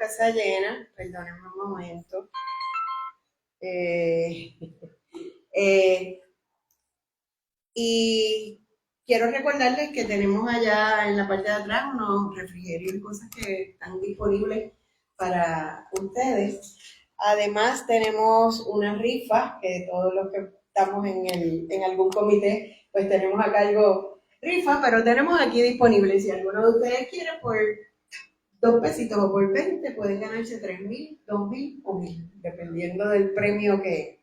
casa llena, perdónenme un momento. Y quiero recordarles que tenemos allá en la parte de atrás unos refrigerios y cosas que están disponibles para ustedes. Además tenemos una rifa que todos los que estamos en algún comité, pues tenemos a cargo rifa, pero tenemos aquí disponible. Si alguno de ustedes quiere, por 2 pesitos o por 20, pueden ganarse 3,000, 2,000 o 1,000, dependiendo del premio que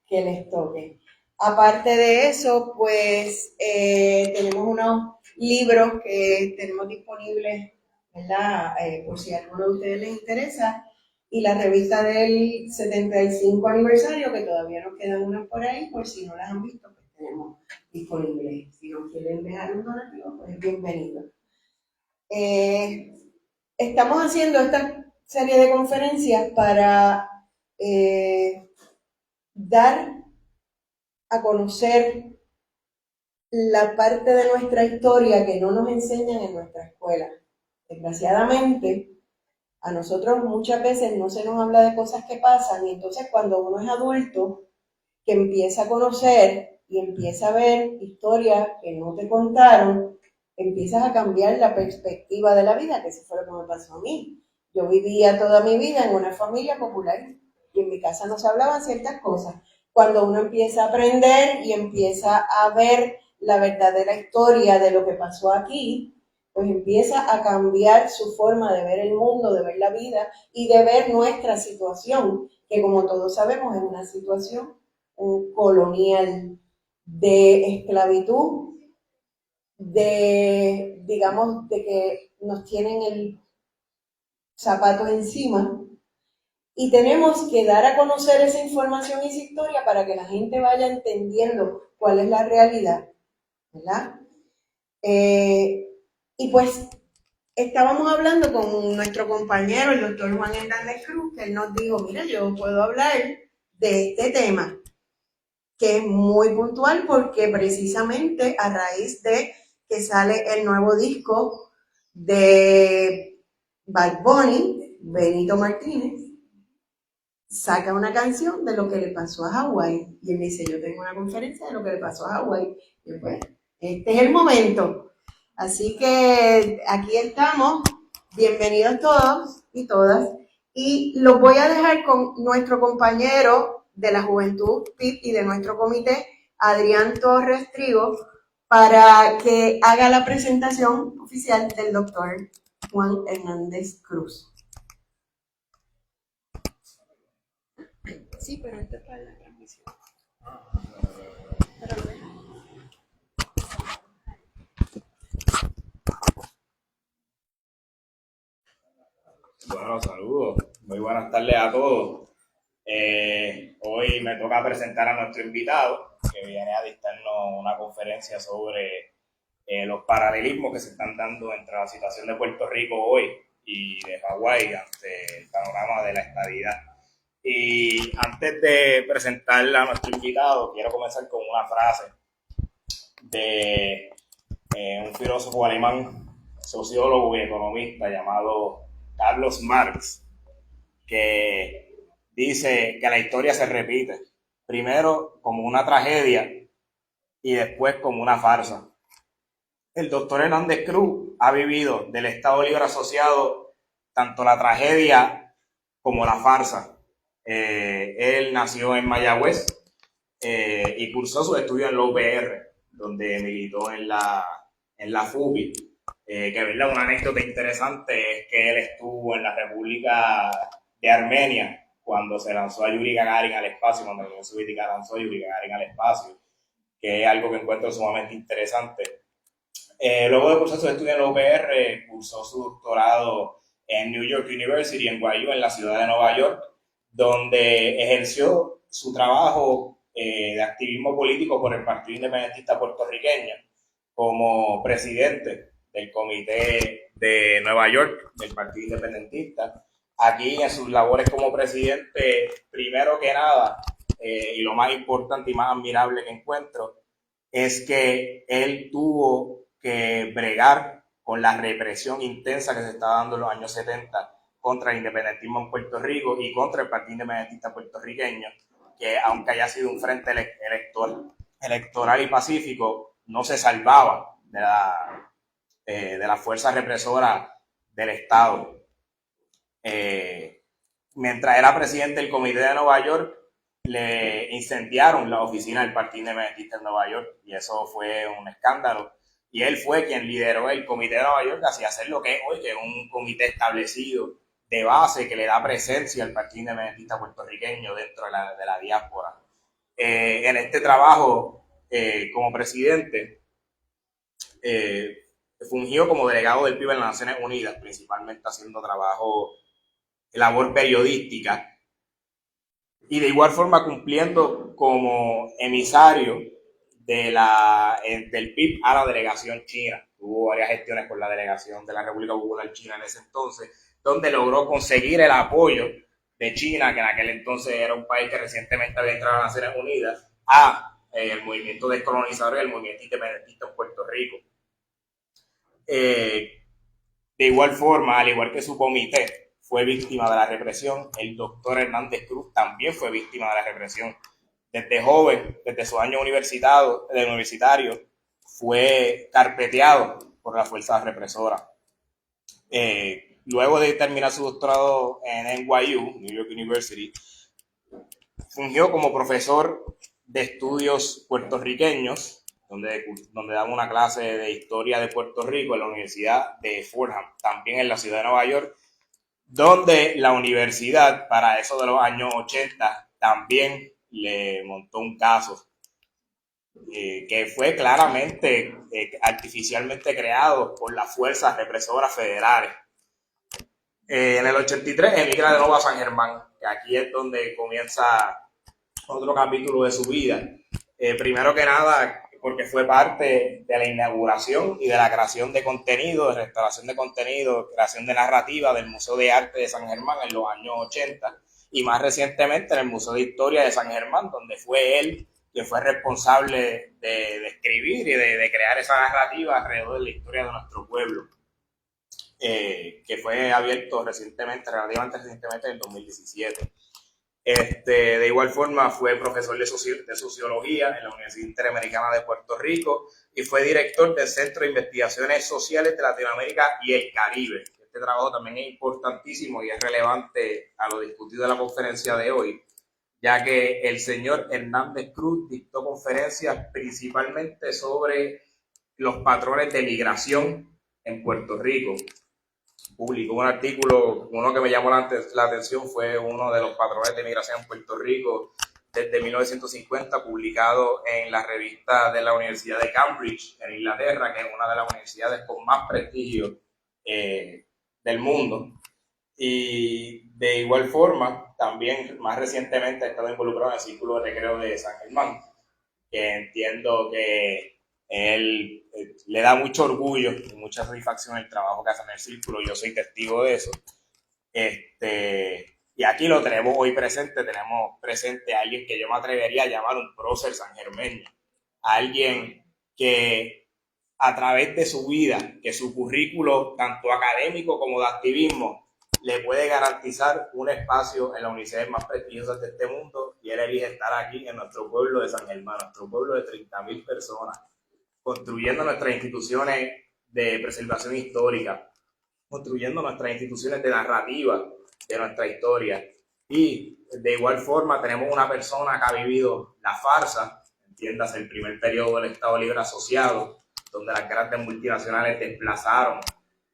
les toque. Aparte de eso, pues tenemos unos libros que tenemos disponibles, ¿verdad? Por si a alguno de ustedes les interesa. Y la revista del 75 aniversario, que todavía nos quedan unas por ahí, por si no las han visto, pues tenemos disponibles. Si nos quieren dejar un donativo, pues bienvenido. Estamos haciendo esta serie de conferencias para dar a conocer la parte de nuestra historia que no nos enseñan en nuestra escuela. Desgraciadamente, a nosotros muchas veces no se nos habla de cosas que pasan, y entonces cuando uno es adulto, que empieza a conocer y empieza a ver historias que no te contaron, empiezas a cambiar la perspectiva de la vida, que eso fue lo que me pasó a mí. Yo vivía toda mi vida en una familia popular y en mi casa no se hablaban ciertas cosas. Cuando uno empieza a aprender y empieza a ver la verdadera historia de lo que pasó aquí, pues empieza a cambiar su forma de ver el mundo, de ver la vida y de ver nuestra situación, que como todos sabemos es una situación colonial de esclavitud, de, digamos, de que nos tienen el zapato encima, y tenemos que dar a conocer esa información y esa historia para que la gente vaya entendiendo cuál es la realidad, ¿verdad? Y pues estábamos hablando con nuestro compañero, el doctor Juan Hernández Cruz, que él nos dijo, mira, yo puedo hablar de este tema, que es muy puntual porque precisamente a raíz de que sale el nuevo disco de Bad Bunny, Benito Martínez saca una canción de lo que le pasó a Hawái. Y él me dice, yo tengo una conferencia de lo que le pasó a Hawái. Y pues, este es el momento. Así que aquí estamos. Bienvenidos todos y todas. Y los voy a dejar con nuestro compañero de la Juventud PIP y de nuestro comité, Adrián Torres Trigo, para que haga la presentación oficial del doctor Juan Hernández Cruz. Sí, pero esto es para la transmisión. Bueno, saludos. Muy buenas tardes a todos. Hoy me toca presentar a nuestro invitado, que viene a dictarnos una conferencia sobre los paralelismos que se están dando entre la situación de Puerto Rico hoy y de Hawái ante el panorama de la estadidad. Y antes de presentar a nuestro invitado, quiero comenzar con una frase de un filósofo alemán, sociólogo y economista llamado Carlos Marx, que dice que la historia se repite, primero como una tragedia y después como una farsa. El doctor Hernández Cruz ha vivido del Estado Libre Asociado tanto la tragedia como la farsa. Él nació en Mayagüez y cursó sus estudios en la UPR, donde militó en la FUPI. Que verdad, una anécdota interesante es que él estuvo en la República de Armenia cuando se lanzó a Yuri Gagarin al espacio, cuando la Unión Soviética lanzó a Yuri Gagarin al espacio, que es algo que encuentro sumamente interesante. Luego de cursar sus estudios en la UPR, cursó su doctorado en New York University, en NYU, en la ciudad de Nueva York, donde ejerció su trabajo de activismo político por el Partido Independentista Puertorriqueño como presidente del Comité de Nueva York del Partido Independentista. Aquí en sus labores como presidente, primero que nada, y lo más importante y más admirable que encuentro, es que él tuvo que bregar con la represión intensa que se estaba dando en los años 70 contra el independentismo en Puerto Rico y contra el Partido Independentista Puertorriqueño, que aunque haya sido un frente electoral y pacífico, no se salvaba de la fuerza represora del Estado. Mientras era presidente del Comité de Nueva York, le incendiaron la oficina del Partido Independentista en Nueva York, y eso fue un escándalo. Y él fue quien lideró el Comité de Nueva York hacia hacer lo que es hoy, que es un comité establecido de base que le da presencia al Partido Independentista puertorriqueño dentro de la diáspora. En este trabajo, como presidente, fungió como delegado del PIB en las Naciones Unidas, principalmente haciendo labor periodística, y de igual forma cumpliendo como emisario del PIB a la delegación china. Tuvo varias gestiones con la delegación de la República Popular China en ese entonces, donde logró conseguir el apoyo de China, que en aquel entonces era un país que recientemente había entrado a las Naciones Unidas, el movimiento descolonizador y el movimiento independentista en Puerto Rico. De igual forma, al igual que su comité fue víctima de la represión, el doctor Hernández Cruz también fue víctima de la represión. Desde joven, desde su año universitario, fue carpeteado por la fuerza represora. Luego de terminar su doctorado en NYU, New York University, fungió como profesor de estudios puertorriqueños, donde daba una clase de historia de Puerto Rico en la Universidad de Fordham, también en la ciudad de Nueva York, donde la universidad, para eso de los años 80, también le montó un caso que fue claramente, artificialmente creado por las fuerzas represoras federales. En el 83 emigra de nuevo a San Germán, que aquí es donde comienza otro capítulo de su vida. Primero que nada, porque fue parte de la inauguración y de la creación de contenido, de restauración de contenido, creación de narrativa del Museo de Arte de San Germán en los años 80, y más recientemente en el Museo de Historia de San Germán, donde fue él quien fue responsable de escribir y de crear esa narrativa alrededor de la historia de nuestro pueblo, que fue abierto relativamente recientemente en el 2017. De igual forma fue profesor de sociología en la Universidad Interamericana de Puerto Rico y fue director del Centro de Investigaciones Sociales de Latinoamérica y el Caribe. Este trabajo también es importantísimo y es relevante a lo discutido en la conferencia de hoy, ya que el señor Hernández Cruz dictó conferencias principalmente sobre los patrones de migración en Puerto Rico. Publicó un artículo, uno que me llamó la atención fue uno de los patrones de migración en Puerto Rico desde 1950, publicado en la revista de la Universidad de Cambridge, en Inglaterra, que es una de las universidades con más prestigio del mundo. Y de igual forma, también más recientemente he estado involucrado en el Círculo de Recreo de San Germán, que entiendo que él le da mucho orgullo y mucha satisfacción el trabajo que hace en el círculo. Yo soy testigo de eso. Y aquí lo tenemos hoy presente. Tenemos presente a alguien que yo me atrevería a llamar un prócer sangermeño. Alguien que a través de su vida, que su currículo, tanto académico como de activismo, le puede garantizar un espacio en las universidades más prestigiosas de este mundo, y él elige estar aquí en nuestro pueblo de San Germán, nuestro pueblo de 30,000 personas, construyendo nuestras instituciones de preservación histórica, construyendo nuestras instituciones de narrativa de nuestra historia. Y de igual forma tenemos una persona que ha vivido la farsa, entiéndase el primer periodo del Estado Libre Asociado, donde las grandes multinacionales desplazaron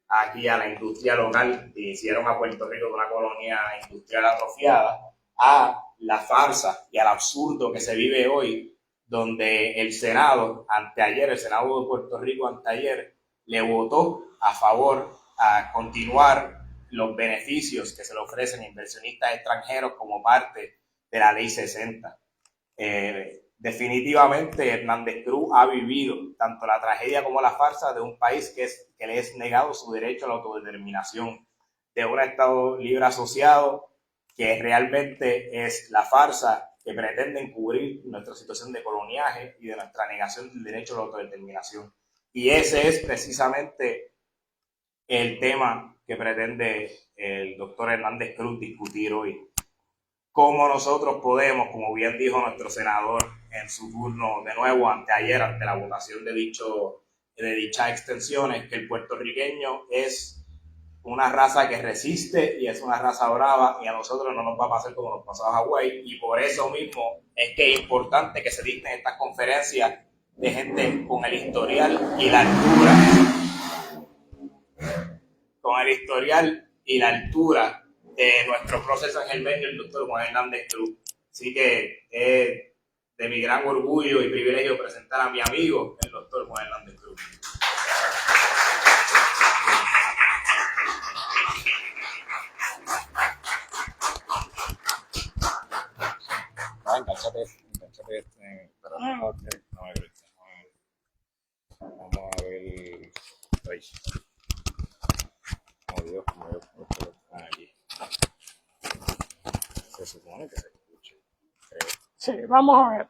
aquí a la industria local y hicieron a Puerto Rico una colonia industrial atrofiada, a la farsa y al absurdo que se vive hoy, donde el Senado el Senado de Puerto Rico anteayer le votó a favor a continuar los beneficios que se le ofrecen a inversionistas extranjeros como parte de la Ley 60. Definitivamente Hernández Cruz ha vivido tanto la tragedia como la farsa de un país que le es negado su derecho a la autodeterminación, de un Estado libre asociado que realmente es la farsa que pretende encubrir nuestra situación de coloniaje y de nuestra negación del derecho a la autodeterminación. Y ese es precisamente el tema que pretende el doctor Hernández Cruz discutir hoy. Cómo nosotros podemos, como bien dijo nuestro senador en su turno de nuevo anteayer, ante la votación de dichas extensiones, que el puertorriqueño es una raza que resiste y es una raza brava, y a nosotros no nos va a pasar como nos pasó a Hawái, y por eso mismo es que es importante que se dicten estas conferencias de gente con el historial y la altura, de nuestro proceso en el medio, el doctor Juan Hernández Cruz. Así que es de mi gran orgullo y privilegio presentar a mi amigo, el doctor Juan Hernández Cruz. Enganchate, pero no me grites. Vamos a ver. Ay. Oh Dios, aquí. Se supone que se escuche. Sí, vamos a ver.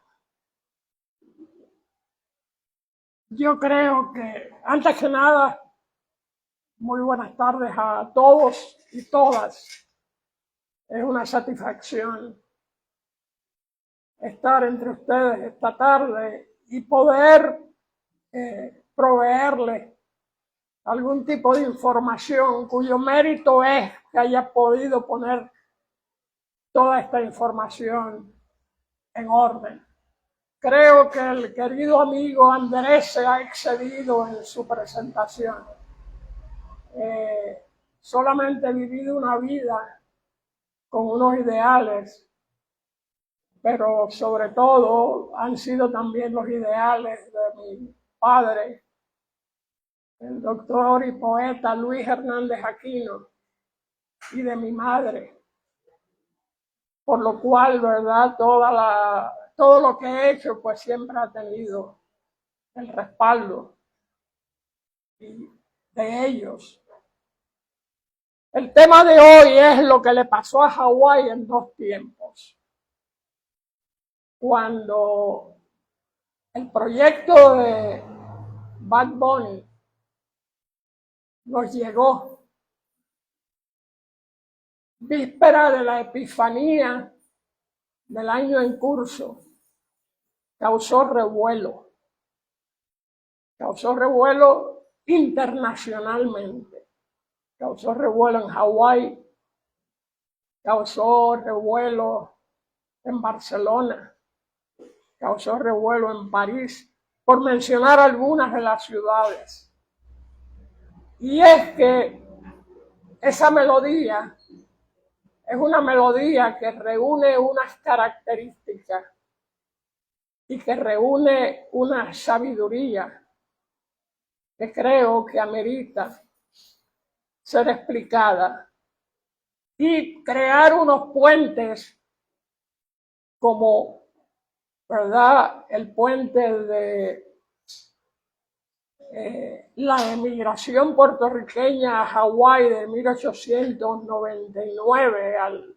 Yo creo que, antes que nada, muy buenas tardes a todos y todas. Es una satisfacción estar entre ustedes esta tarde y poder proveerles algún tipo de información cuyo mérito es que haya podido poner toda esta información en orden. Creo que el querido amigo Andrés se ha excedido en su presentación. Solamente he vivido una vida con unos ideales, pero sobre todo han sido también los ideales de mi padre, el doctor y poeta Luis Hernández Aquino, y de mi madre, por lo cual, ¿verdad?, todo lo que he hecho, pues siempre ha tenido el respaldo de ellos. El tema de hoy es lo que le pasó a Hawái en dos tiempos. Cuando el proyecto de Bad Bunny nos llegó, víspera de la Epifanía del año en curso, causó revuelo internacionalmente, causó revuelo en Hawái, causó revuelo en Barcelona, causó revuelo en París, por mencionar algunas de las ciudades. Y es que esa melodía es una melodía que reúne unas características y que reúne una sabiduría que creo que amerita ser explicada y crear unos puentes como, ¿verdad?, el puente de la emigración puertorriqueña a Hawái de 1899 al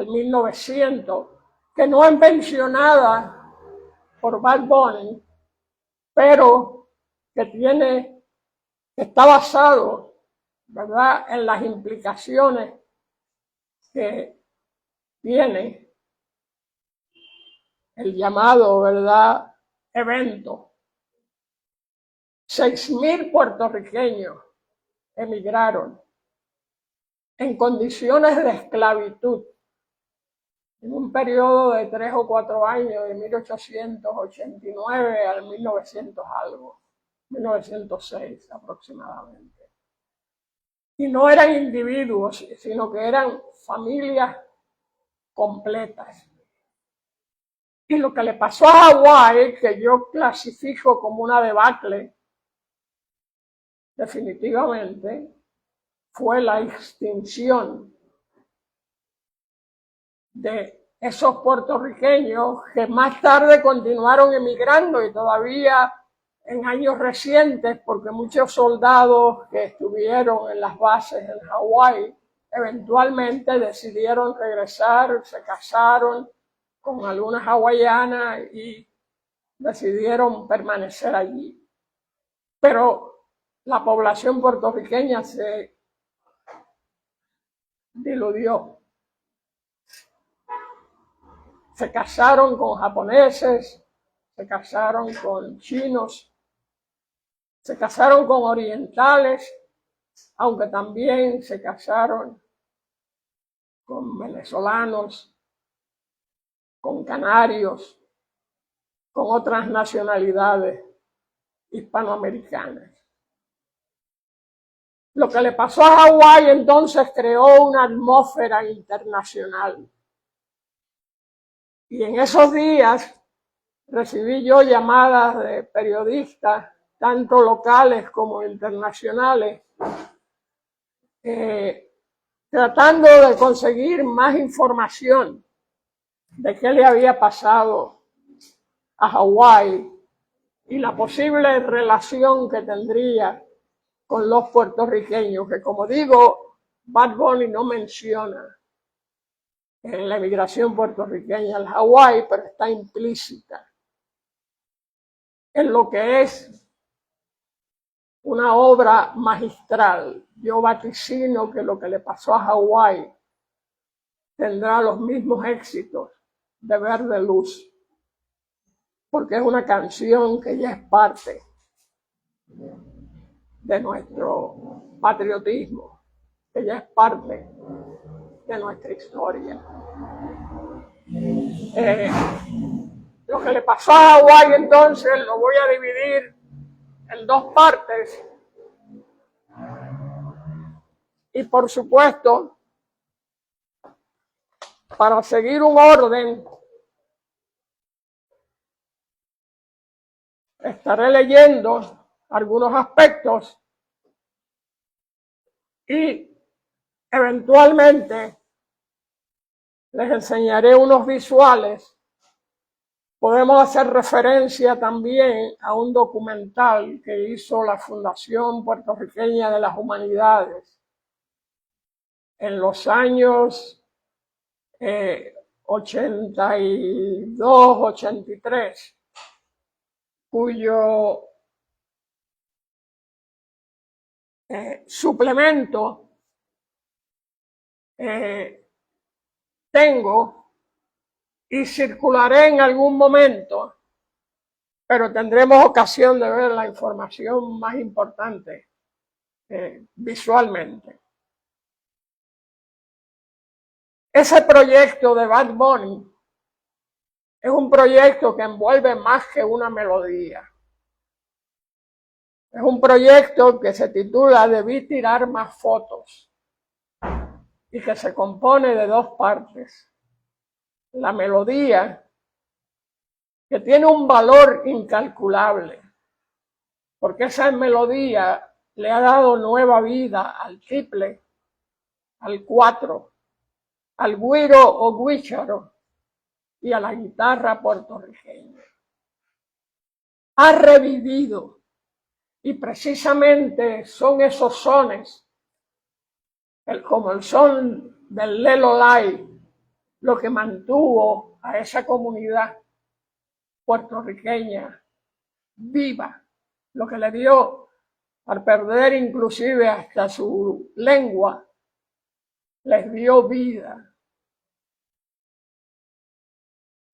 1900, que no es mencionada por Bad Bunny, pero que está basado, ¿verdad?, en las implicaciones que tiene el llamado, ¿verdad?, evento. 6,000 puertorriqueños emigraron en condiciones de esclavitud en un periodo de 3 o 4 años, de 1889 al 1906 aproximadamente. Y no eran individuos, sino que eran familias completas. Y lo que le pasó a Hawái, que yo clasifico como una debacle, definitivamente, fue la extinción de esos puertorriqueños que más tarde continuaron emigrando y todavía en años recientes, porque muchos soldados que estuvieron en las bases en Hawái eventualmente decidieron regresar, se casaron con algunas hawaianas y decidieron permanecer allí. Pero la población puertorriqueña se diluyó. Se casaron con japoneses, se casaron con chinos, se casaron con orientales, aunque también se casaron con venezolanos, con canarios, con otras nacionalidades hispanoamericanas. Lo que le pasó a Hawái entonces creó una atmósfera internacional. Y en esos días recibí yo llamadas de periodistas, tanto locales como internacionales, tratando de conseguir más información de qué le había pasado a Hawái y la posible relación que tendría con los puertorriqueños, que como digo, Bad Bunny no menciona en la emigración puertorriqueña al Hawái, pero está implícita en lo que es una obra magistral. Yo vaticino que lo que le pasó a Hawái tendrá los mismos éxitos de Verde Luz, porque es una canción que ya es parte de nuestro patriotismo, que ya es parte de nuestra historia. Lo que le pasó a Hawái entonces lo voy a dividir en dos partes. Y por supuesto, para seguir un orden, estaré leyendo algunos aspectos y eventualmente les enseñaré unos visuales. Podemos hacer referencia también a un documental que hizo la Fundación Puertorriqueña de las Humanidades en los años 82, 83, cuyo suplemento tengo y circularé en algún momento, pero tendremos ocasión de ver la información más importante visualmente. Ese proyecto de Bad Bunny es un proyecto que envuelve más que una melodía. Es un proyecto que se titula Debí tirar más fotos y que se compone de dos partes. La melodía, que tiene un valor incalculable, porque esa melodía le ha dado nueva vida al triple, al cuatro, al güiro o guícharo y a la guitarra puertorriqueña. Ha revivido, y precisamente son esos sones, como el son del Lelo Lai, lo que mantuvo a esa comunidad puertorriqueña viva, lo que le dio, al perder inclusive hasta su lengua, les dio vida,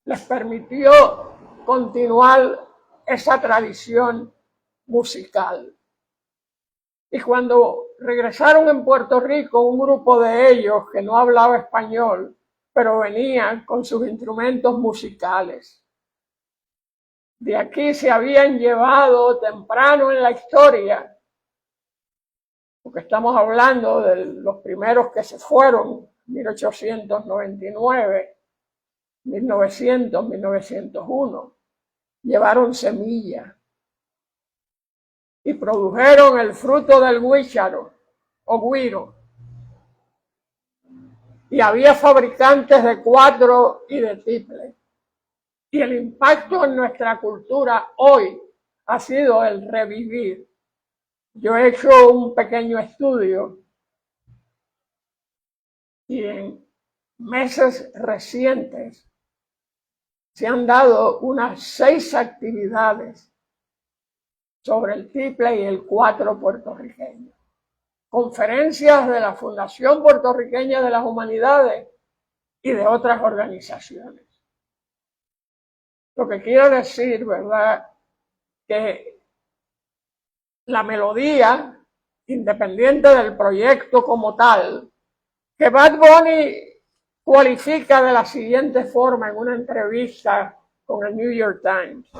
les permitió continuar esa tradición musical. Y cuando regresaron en Puerto Rico, un grupo de ellos que no hablaba español, pero venían con sus instrumentos musicales. De aquí se habían llevado temprano en la historia, porque estamos hablando de los primeros que se fueron, 1899, 1900, 1901, llevaron semilla y produjeron el fruto del guícharo o güiro. Y había fabricantes de cuatro y de triple. Y el impacto en nuestra cultura hoy ha sido el revivir. Yo he hecho un pequeño estudio y en meses recientes se han dado unas 6 actividades sobre el triple y el cuatro puertorriqueño. conferencias de la Fundación Puertorriqueña de las Humanidades y de otras organizaciones. Lo que quiero decir, ¿verdad?, que la melodía, independiente del proyecto como tal, que Bad Bunny cualifica de la siguiente forma en una entrevista con el New York Times: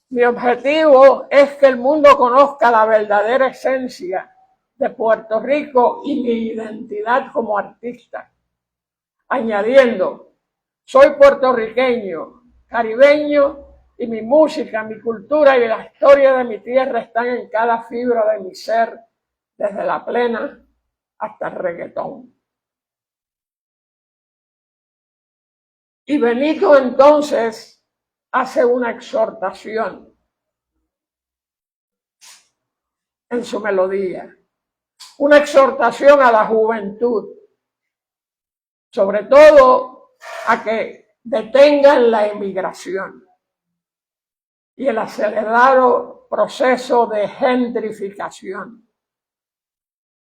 mi objetivo es que el mundo conozca la verdadera esencia de Puerto Rico y mi identidad como artista, añadiendo: soy puertorriqueño, caribeño, y mi música, mi cultura y la historia de mi tierra están en cada fibra de mi ser, desde la plena hasta el reggaetón. Y Benito entonces hace una exhortación en su melodía, una exhortación a la juventud, sobre todo a que detengan la emigración y el acelerado proceso de gentrificación,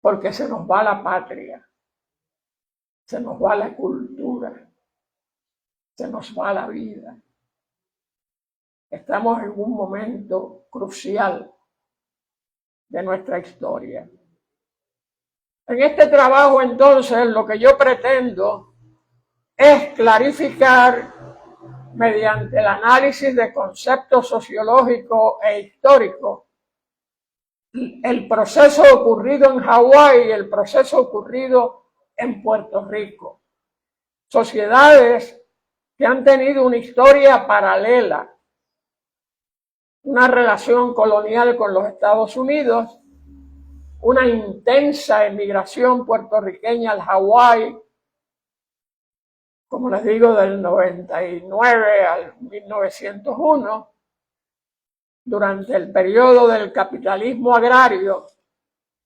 porque se nos va la patria, se nos va la cultura, se nos va la vida. Estamos en un momento crucial de nuestra historia. En este trabajo, entonces, lo que yo pretendo es clarificar, mediante el análisis de conceptos sociológicos e históricos, el proceso ocurrido en Hawái y el proceso ocurrido en Puerto Rico. Sociedades que han tenido una historia paralela, una relación colonial con los Estados Unidos, una intensa emigración puertorriqueña al Hawái, como les digo, del 99 al 1901, durante el periodo del capitalismo agrario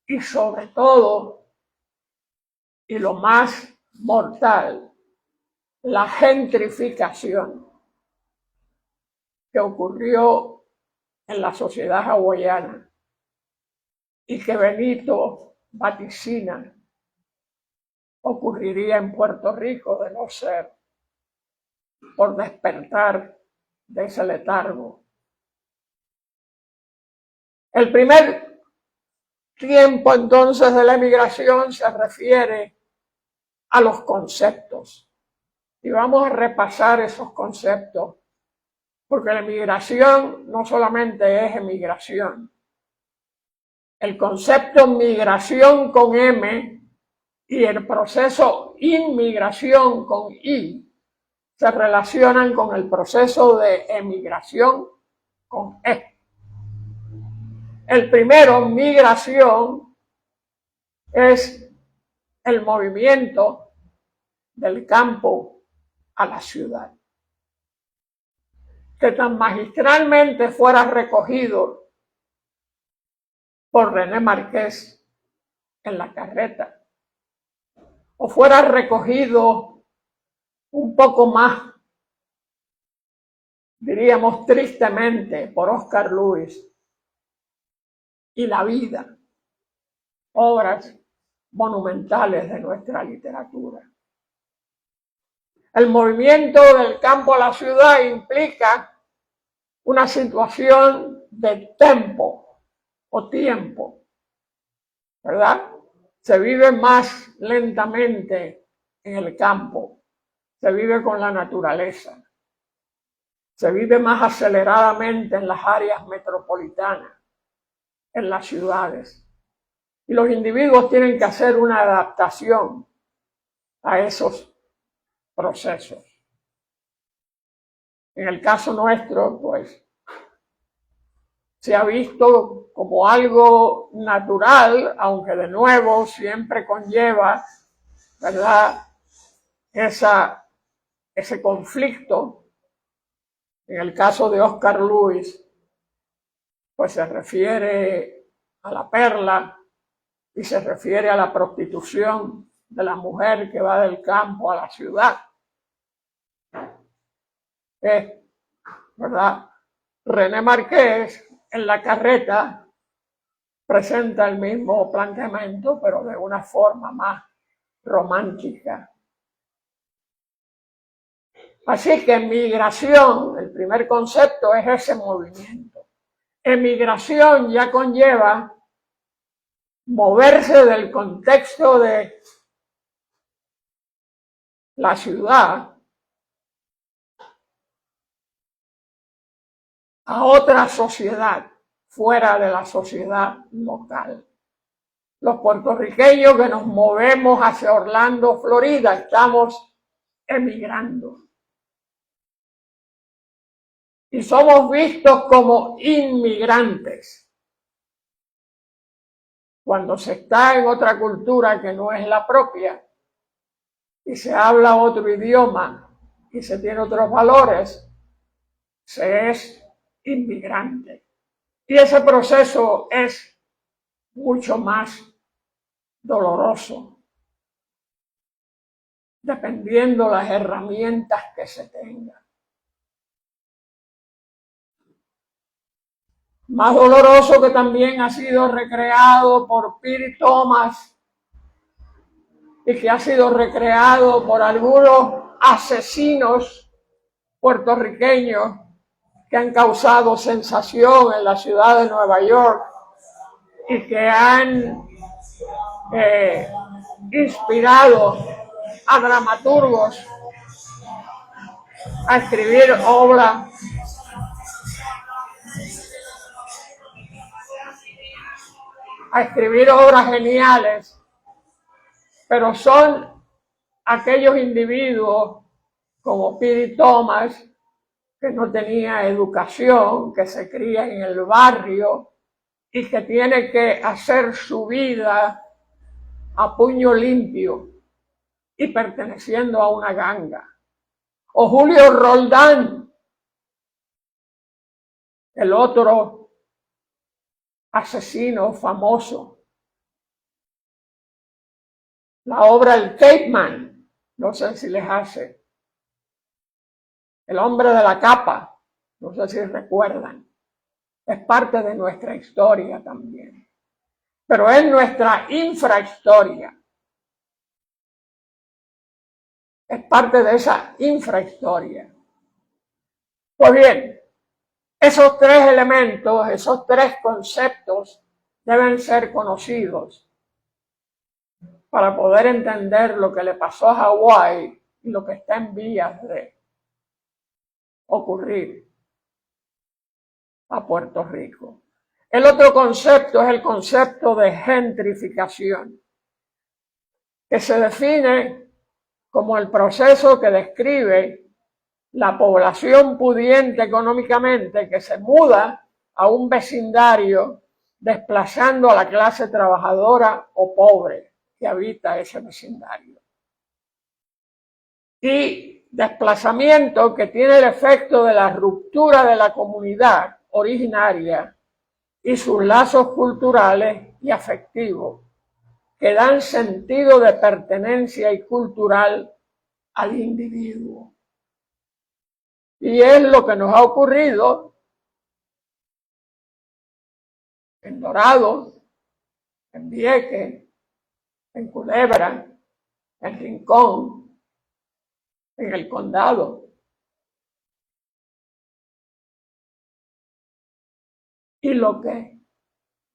y sobre todo, y lo más mortal, la gentrificación que ocurrió en la sociedad hawaiana y que Benito vaticina ocurriría en Puerto Rico de no ser por despertar de ese letargo. El primer tiempo entonces de la emigración se refiere a los conceptos y vamos a repasar esos conceptos, porque la emigración no solamente es emigración. El concepto migración con M y el proceso inmigración con I se relacionan con el proceso de emigración con E. El primero, migración, es el movimiento del campo a la ciudad, que tan magistralmente fuera recogido por René Márquez en La Carreta, o fuera recogido un poco más, diríamos tristemente, por Oscar Lewis y La Vida, obras monumentales de nuestra literatura. El movimiento del campo a la ciudad implica una situación de tempo o tiempo, ¿verdad? Se vive más lentamente en el campo, se vive con la naturaleza, se vive más aceleradamente en las áreas metropolitanas, en las ciudades. Y los individuos tienen que hacer una adaptación a esos procesos. En el caso nuestro, pues, se ha visto como algo natural, aunque de nuevo siempre conlleva, ¿verdad?, ese conflicto. En el caso de Oscar Lewis, pues se refiere a la perla y se refiere a la prostitución de la mujer que va del campo a la ciudad. ¿Verdad? René Márquez en La Carreta presenta el mismo planteamiento, pero de una forma más romántica. Así que migración, el primer concepto es ese movimiento. Emigración ya conlleva moverse del contexto de la ciudad a otra sociedad, fuera de la sociedad local. Los puertorriqueños que nos movemos hacia Orlando, Florida, estamos emigrando. Y somos vistos como inmigrantes. Cuando se está en otra cultura que no es la propia y se habla otro idioma y se tiene otros valores, se es inmigrante. Y ese proceso es mucho más doloroso, dependiendo las herramientas que se tengan. Más doloroso, que también ha sido recreado por Piri Thomas y que ha sido recreado por algunos asesinos puertorriqueños que han causado sensación en la ciudad de Nueva York y que han inspirado a dramaturgos a escribir obras geniales, pero son aquellos individuos como Piri Thomas, que no tenía educación, que se cría en el barrio y que tiene que hacer su vida a puño limpio y perteneciendo a una ganga. O Julio Roldán, el otro asesino famoso. La obra El Cape Man, no sé si les hace. El hombre de la capa, no sé si recuerdan. Es parte de nuestra historia también. Pero es nuestra infrahistoria. Es parte de esa infrahistoria. Pues bien, esos tres elementos, esos tres conceptos deben ser conocidos para poder entender lo que le pasó a Hawái y lo que está en vías de ocurrir a Puerto Rico. El otro concepto es el concepto de gentrificación, que se define como el proceso que describe la población pudiente económicamente que se muda a un vecindario desplazando a la clase trabajadora o pobre que habita ese vecindario. Y desplazamiento que tiene el efecto de la ruptura de la comunidad originaria y sus lazos culturales y afectivos que dan sentido de pertenencia y cultural al individuo. Y es lo que nos ha ocurrido en Dorado, en Vieques, en Culebra, en Rincón, en el Condado. Y lo que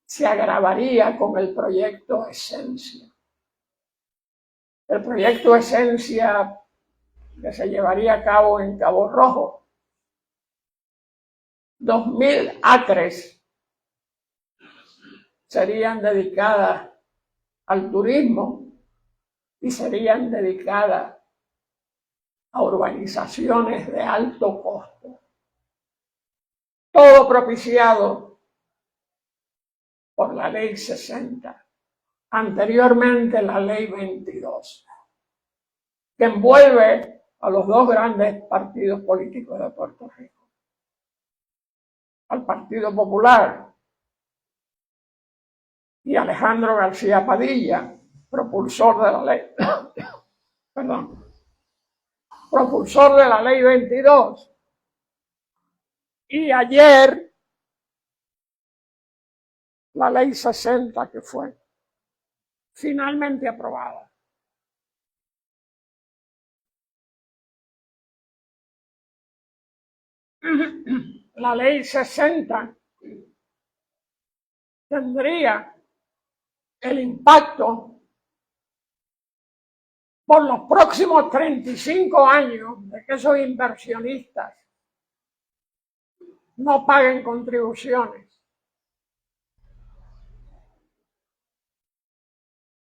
se agravaría con el proyecto Esencia. El proyecto Esencia que se llevaría a cabo en Cabo Rojo. 2.000 acres serían dedicadas al turismo y serían dedicadas a urbanizaciones de alto costo. Todo propiciado por la Ley 60, anteriormente la Ley 22, que envuelve a los dos grandes partidos políticos de Puerto Rico. Al Partido Popular y Alejandro García Padilla, propulsor de la ley, propulsor de la Ley 22. Y ayer la ley 60 que fue finalmente aprobada. La ley 60 tendría el impacto por los próximos 35 años de que esos inversionistas no paguen contribuciones.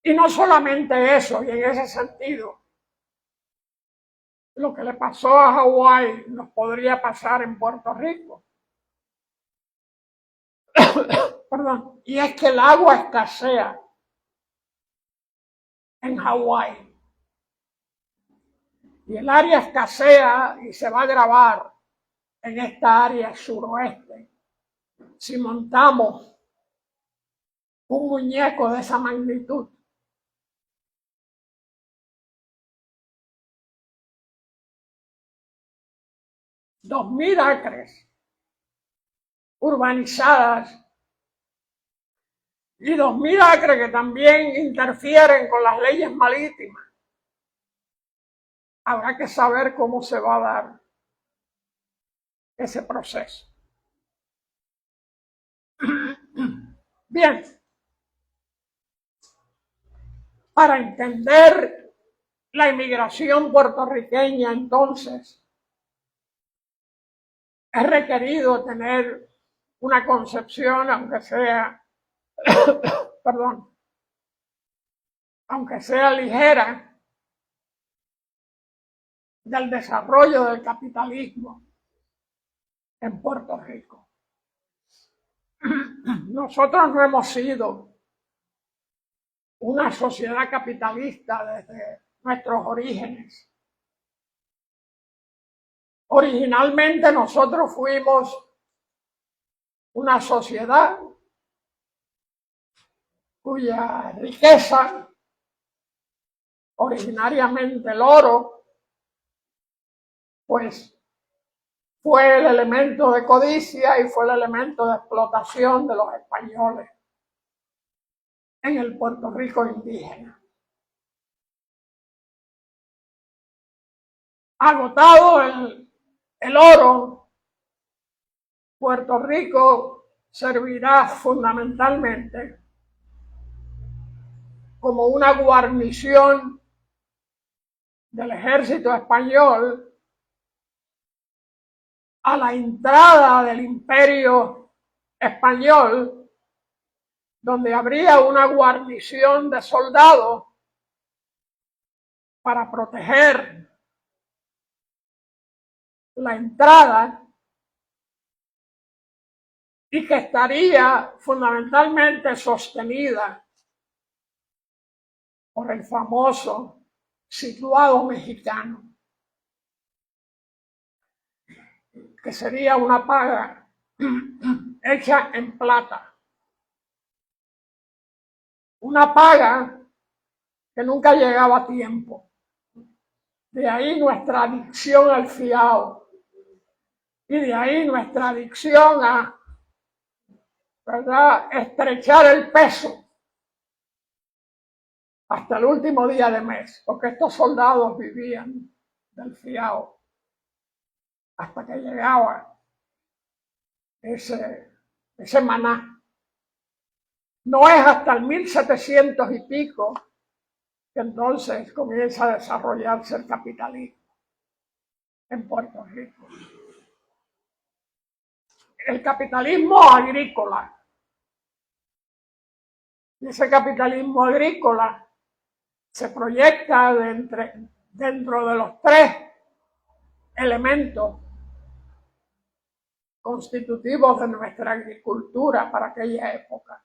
Y no solamente eso, y en ese sentido, lo que le pasó a Hawái nos podría pasar en Puerto Rico. Perdón, y es que el agua escasea en Hawái. Y el área escasea y se va a agravar en esta área suroeste si montamos un muñeco de esa magnitud. Dos 2.000 acres urbanizadas y 2.000 acres que también interfieren con las leyes marítimas. Habrá que saber cómo se va a dar ese proceso. Bien, para entender la inmigración puertorriqueña, entonces, es requerido tener una concepción, aunque sea, perdón, aunque sea ligera, del desarrollo del capitalismo en Puerto Rico. Nosotros no hemos sido una sociedad capitalista desde nuestros orígenes. Originalmente nosotros fuimos una sociedad cuya riqueza, originariamente el oro, pues fue el elemento de codicia y fue el elemento de explotación de los españoles en el Puerto Rico indígena. Agotado el oro, Puerto Rico servirá fundamentalmente como una guarnición del ejército español a la entrada del imperio español, donde habría una guarnición de soldados para proteger la entrada y que estaría fundamentalmente sostenida por el famoso situado mexicano, que sería una paga hecha en plata. Una paga que nunca llegaba a tiempo. De ahí nuestra adicción al fiado. Y de ahí nuestra adicción a, ¿verdad?, estrechar el peso hasta el último día de mes, porque estos soldados vivían del fiado hasta que llegaba ese maná. No es hasta el 1700 y pico que entonces comienza a desarrollarse el capitalismo en Puerto Rico. El capitalismo agrícola. Y ese capitalismo agrícola se proyecta dentro de los tres elementos constitutivos de nuestra agricultura para aquella época.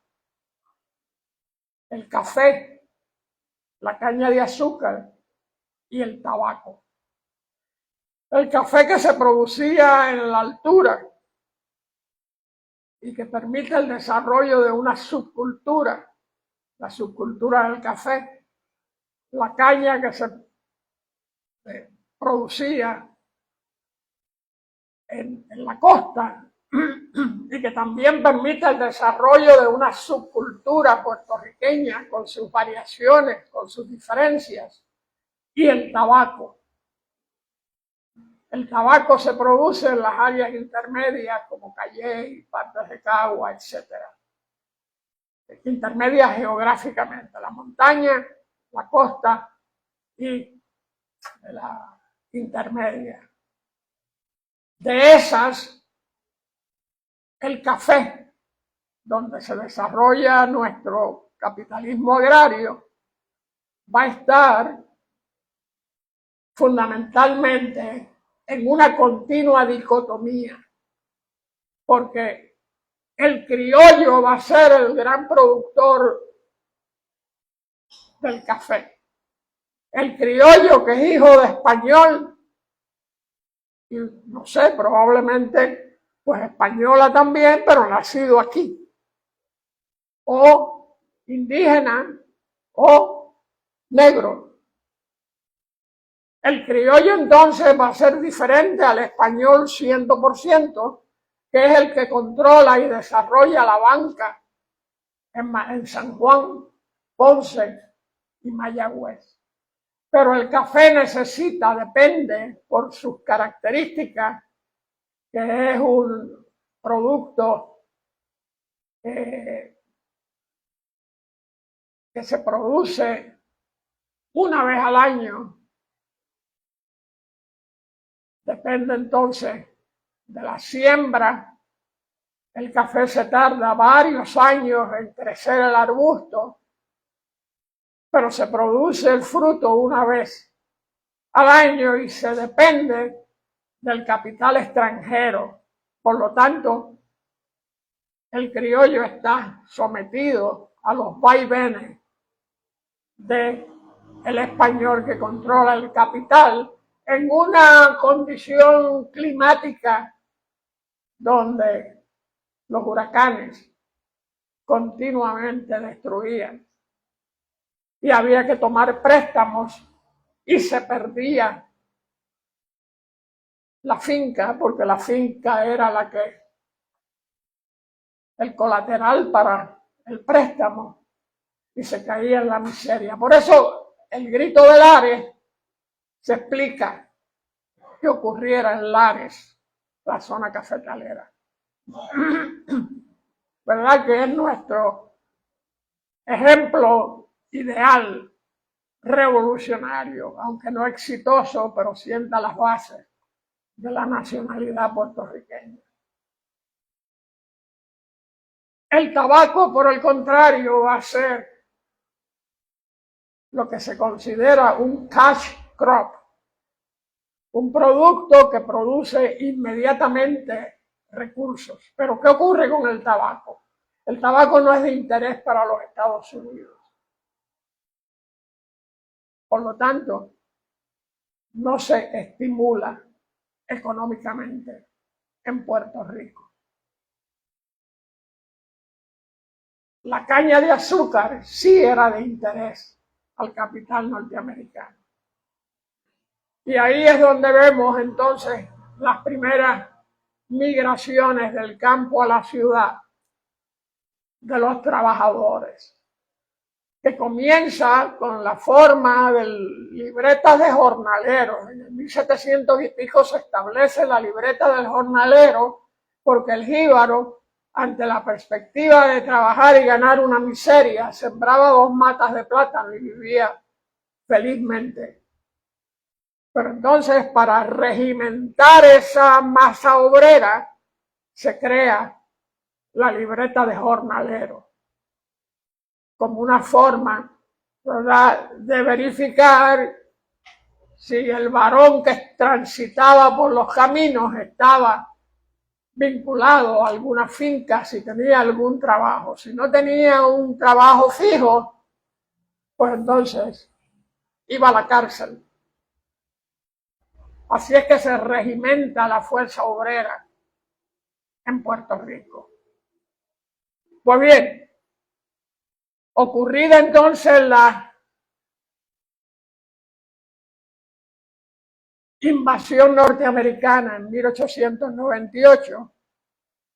El café, la caña de azúcar y el tabaco. El café que se producía en la altura y que permite el desarrollo de una subcultura, la subcultura del café, la caña que se producía en la costa y que también permite el desarrollo de una subcultura puertorriqueña con sus variaciones, con sus diferencias, y el tabaco. El tabaco se produce en las áreas intermedias como Calley, partes de Cagua, etc. Intermedias geográficamente, la montaña, la costa y la intermedia. De esas, el café, donde se desarrolla nuestro capitalismo agrario, va a estar fundamentalmente en una continua dicotomía, porque el criollo va a ser el gran productor del café. El criollo que es hijo de español, y no sé, probablemente pues española también, pero nacido aquí, o indígena, o negro. El criollo entonces va a ser diferente al español 100%, que es el que controla y desarrolla la banca en San Juan, Ponce y Mayagüez. Pero el café depende por sus características, que es un producto que se produce una vez al año. Depende entonces de la siembra. El café se tarda varios años en crecer el arbusto, pero se produce el fruto una vez al año y se depende del capital extranjero. Por lo tanto, el criollo está sometido a los vaivenes del español que controla el capital en una condición climática donde los huracanes continuamente destruían y había que tomar préstamos y se perdía la finca, porque la finca era el colateral para el préstamo, y se caía en la miseria. Por eso el grito de Lares se explica que ocurriera en Lares, la zona cafetalera. ¿Verdad que es nuestro ejemplo ideal, revolucionario, aunque no exitoso, pero sienta las bases de la nacionalidad puertorriqueña? El tabaco, por el contrario, va a ser lo que se considera un cash crop, un producto que produce inmediatamente recursos. Pero ¿qué ocurre con el tabaco? El tabaco no es de interés para los Estados Unidos. Por lo tanto, no se estimula económicamente en Puerto Rico. La caña de azúcar sí era de interés al capital norteamericano. Y ahí es donde vemos entonces las primeras migraciones del campo a la ciudad de los trabajadores, que comienza con la forma de libretas de jornaleros. En el 1700 y pico se establece la libreta del jornalero porque el jíbaro, ante la perspectiva de trabajar y ganar una miseria, sembraba 2 matas de plátano y vivía felizmente. Pero entonces, para regimentar esa masa obrera, se crea la libreta de jornalero como una forma, ¿verdad?, de verificar si el varón que transitaba por los caminos estaba vinculado a alguna finca, si tenía algún trabajo. Si no tenía un trabajo fijo, pues entonces iba a la cárcel. Así es que se regimenta la fuerza obrera en Puerto Rico. Pues bien, ocurrida entonces la invasión norteamericana en 1898,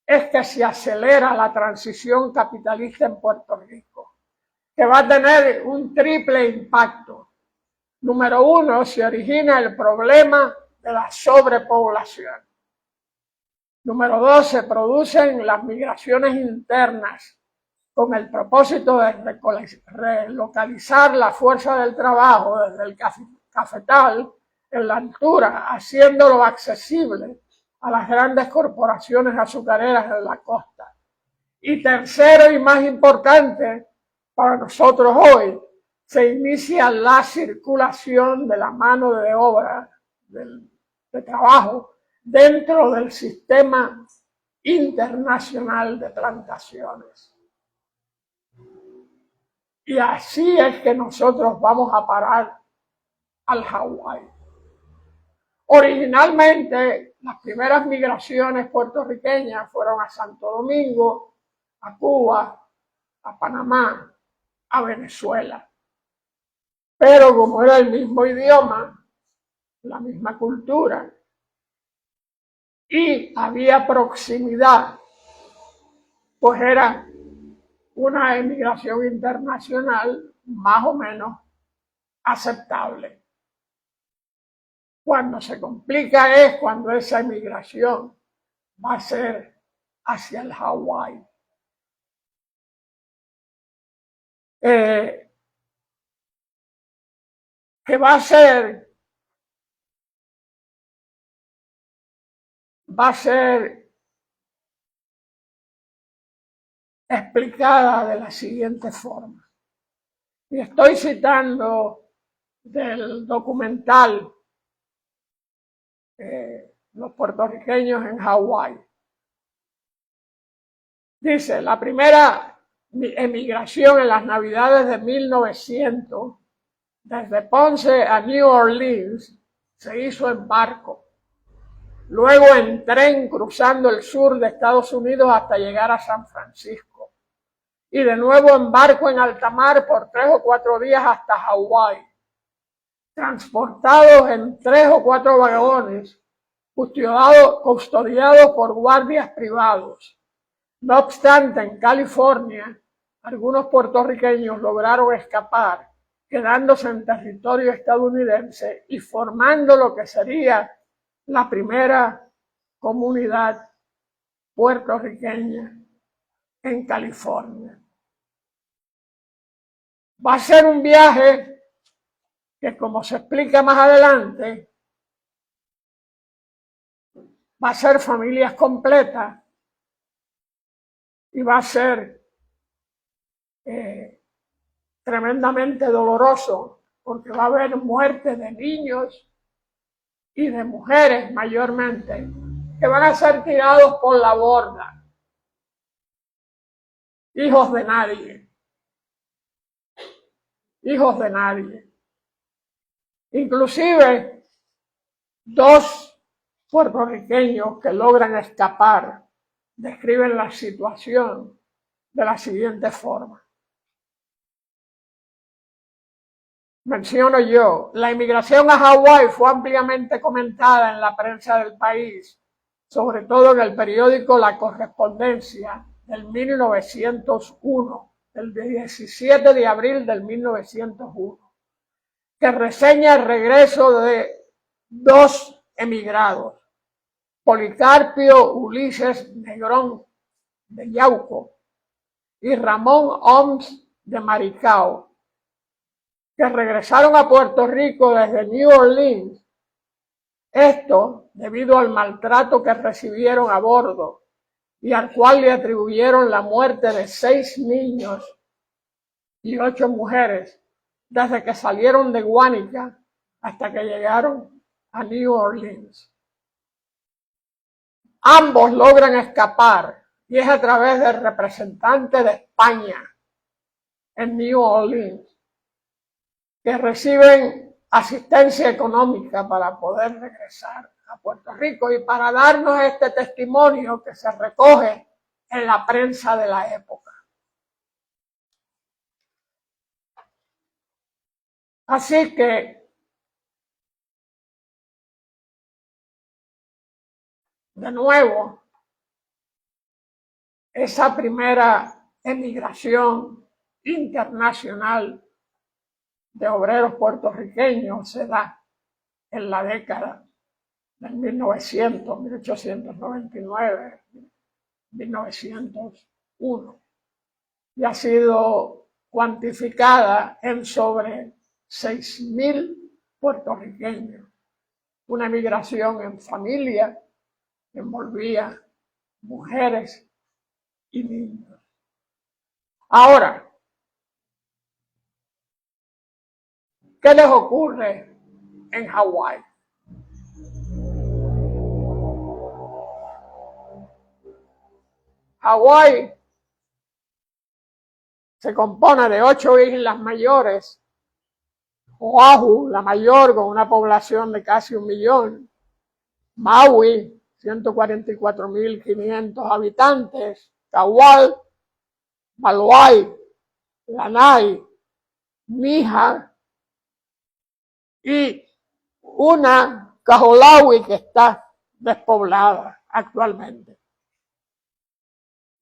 es que se acelera la transición capitalista en Puerto Rico, que va a tener un triple impacto. Número uno, se origina el problema de la sobrepoblación. Número dos, se producen las migraciones internas con el propósito de relocalizar la fuerza del trabajo desde el cafetal en la altura, haciéndolo accesible a las grandes corporaciones azucareras en la costa. Y tercero y más importante para nosotros hoy, se inicia la circulación de la mano de obra, de trabajo, dentro del sistema internacional de plantaciones. Y así es que nosotros vamos a parar al Hawái. Originalmente, las primeras migraciones puertorriqueñas fueron a Santo Domingo, a Cuba, a Panamá, a Venezuela. Pero como era el mismo idioma, la misma cultura, y había proximidad, pues era una emigración internacional más o menos aceptable. Cuando se complica es cuando esa emigración va a ser hacia el Hawái. Que va a ser explicada de la siguiente forma. Y estoy citando del documental Los puertorriqueños en Hawái. Dice, la primera emigración en las Navidades de 1900, desde Ponce a New Orleans, se hizo en barco. Luego en tren cruzando el sur de Estados Unidos hasta llegar a San Francisco. Y de nuevo en barco en alta mar por 3 o 4 días hasta Hawái. Transportados en 3 o 4 vagones, custodiados por guardias privados. No obstante, en California, algunos puertorriqueños lograron escapar, quedándose en territorio estadounidense y formando lo que sería la primera comunidad puertorriqueña en California. Va a ser un viaje que, como se explica más adelante, va a ser familias completas y va a ser tremendamente doloroso porque va a haber muerte de niños y de mujeres mayormente que van a ser tirados por la borda. Hijos de nadie. Hijos de nadie. Inclusive 2 puertorriqueños que logran escapar describen la situación de la siguiente forma. Menciono yo, la inmigración a Hawái fue ampliamente comentada en la prensa del país, sobre todo en el periódico La Correspondencia del 1901, el 17 de abril del 1901, que reseña el regreso de 2 emigrados, Policarpio Ulises Negrón de Yauco y Ramón Oms de Maricao, que regresaron a Puerto Rico desde New Orleans. Esto debido al maltrato que recibieron a bordo y al cual le atribuyeron la muerte de 6 niños y 8 mujeres desde que salieron de Guánica hasta que llegaron a New Orleans. Ambos logran escapar y es a través del representante de España en New Orleans que reciben asistencia económica para poder regresar a Puerto Rico y para darnos este testimonio que se recoge en la prensa de la época. Así que, de nuevo, esa primera emigración internacional de obreros puertorriqueños se da en la década del 1900, 1899, 1901, y ha sido cuantificada en sobre 6.000 puertorriqueños. Una emigración en familia que envolvía mujeres y niños. Ahora, ¿qué les ocurre en Hawái? Hawái se compone de 8 islas mayores. Oahu, la mayor, con una población de casi 1 millón. Maui, 144.500 habitantes. Kauai, Maluai, Lanai, Niha y una Kahoolaui que está despoblada actualmente.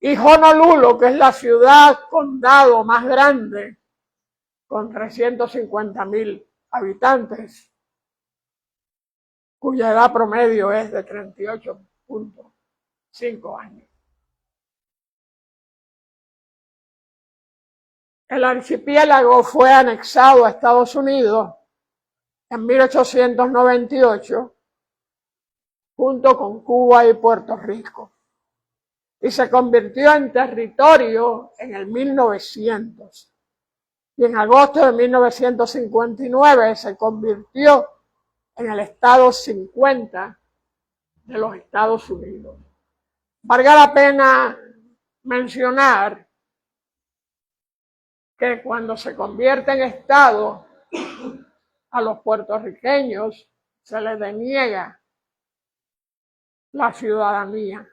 Y Honolulu, que es la ciudad-condado más grande, con 350.000 habitantes, cuya edad promedio es de 38.5 años. El archipiélago fue anexado a Estados Unidos en 1898, junto con Cuba y Puerto Rico, y se convirtió en territorio en el 1900. Y en agosto de 1959 se convirtió en el estado 50 de los Estados Unidos. Valga la pena mencionar que cuando se convierte en estado, a los puertorriqueños se les deniega la ciudadanía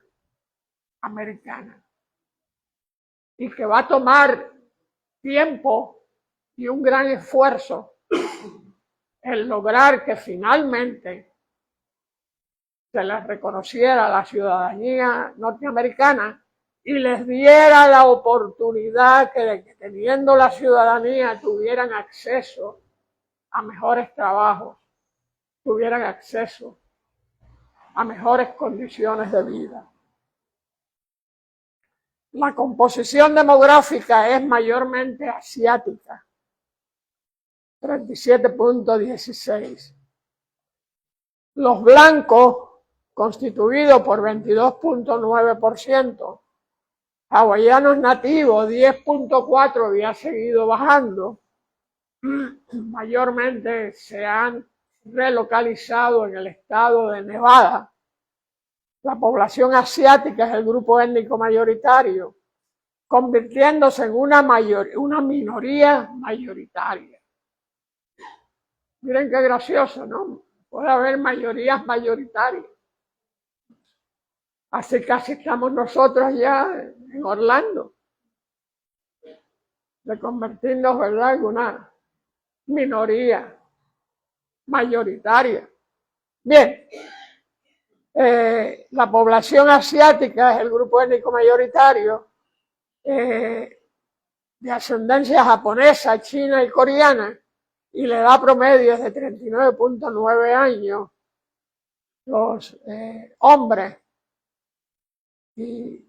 americana y que va a tomar tiempo y un gran esfuerzo el lograr que finalmente se les reconociera la ciudadanía norteamericana y les diera la oportunidad de que teniendo la ciudadanía tuvieran acceso a mejores trabajos, tuvieran acceso a mejores condiciones de vida. La composición demográfica es mayormente asiática, 37.16. Los blancos, constituidos por 22.9%, hawaianos nativos, 10.4%, y ha seguido bajando. Mayormente se han relocalizado en el estado de Nevada. La población asiática es el grupo étnico mayoritario, convirtiéndose en una minoría mayoritaria. Miren qué gracioso, ¿no? Puede haber mayorías mayoritarias. Así casi estamos nosotros ya en Orlando, de convertirnos, ¿verdad?, en una minoría mayoritaria. Bien, la población asiática es el grupo étnico mayoritario, de ascendencia japonesa, china y coreana, y la edad promedio es de 39.9 años. Los hombres, y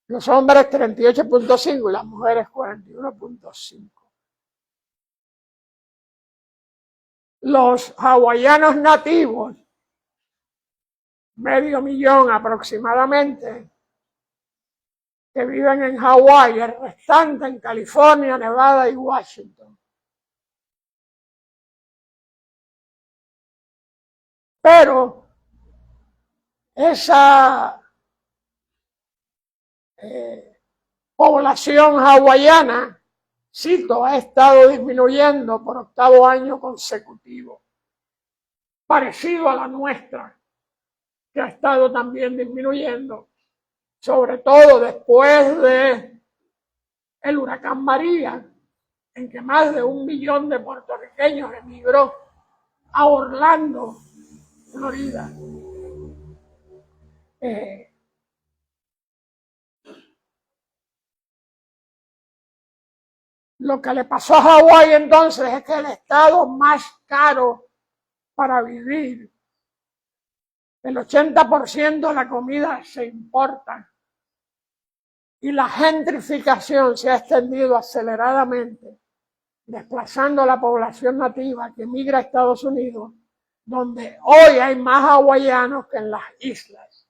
los hombres 38.5 y las mujeres 41.5. Los hawaianos nativos, 500.000 aproximadamente, que viven en Hawái, el restante en California, Nevada y Washington. Pero esa población hawaiana, cito, ha estado disminuyendo por 8º año consecutivo, parecido a la nuestra, que ha estado también disminuyendo, sobre todo después de el huracán María, en que más de 1 millón de puertorriqueños emigró a Orlando, Florida. Lo que le pasó a Hawái entonces es que el estado más caro para vivir, el 80% de la comida se importa y la gentrificación se ha extendido aceleradamente, desplazando a la población nativa que migra a Estados Unidos, donde hoy hay más hawaianos que en las islas.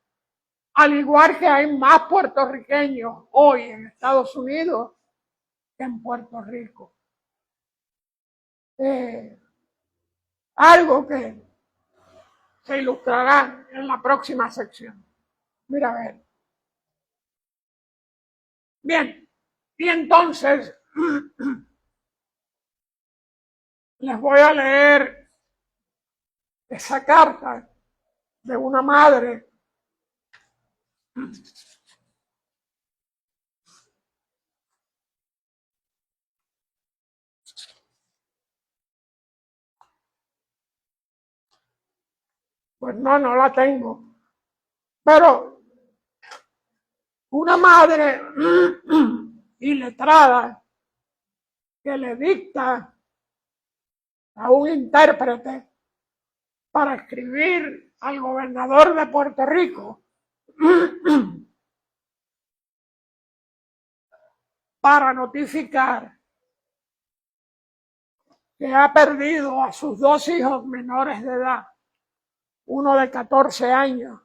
Al igual que hay más puertorriqueños hoy en Estados Unidos que en Puerto Rico. Algo que se ilustrará en la próxima sección. Mira, a ver. Bien, y entonces les voy a leer esa carta de una madre pues no la tengo, pero una madre iletrada que le dicta a un intérprete para escribir al gobernador de Puerto Rico para notificar que ha perdido a sus 2 hijos menores de edad, uno de 14 años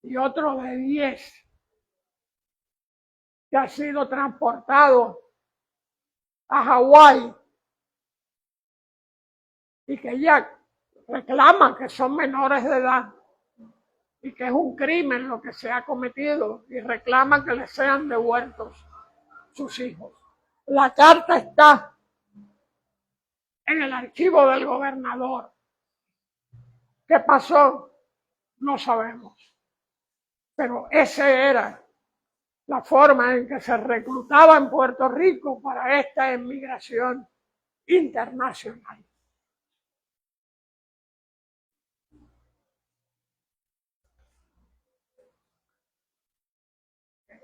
y otro de 10, que ha sido transportado a Hawái y que ella reclama que son menores de edad y que es un crimen lo que se ha cometido y reclama que les sean devueltos sus hijos. La carta está en el archivo del gobernador. ¿Qué pasó? No sabemos. Pero esa era la forma en que se reclutaba en Puerto Rico para esta emigración internacional.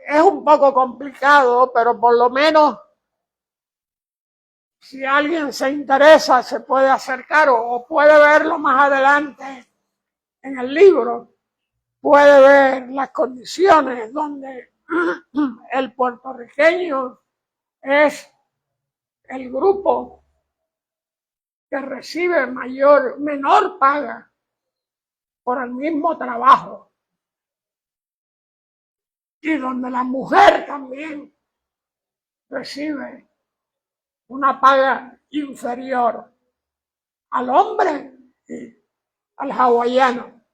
Es un poco complicado, pero por lo menos si alguien se interesa se puede acercar o puede verlo más adelante en el libro, puede ver las condiciones donde el puertorriqueño es el grupo que recibe menor paga por el mismo trabajo y donde la mujer también recibe una paga inferior al hombre y al hawaiano.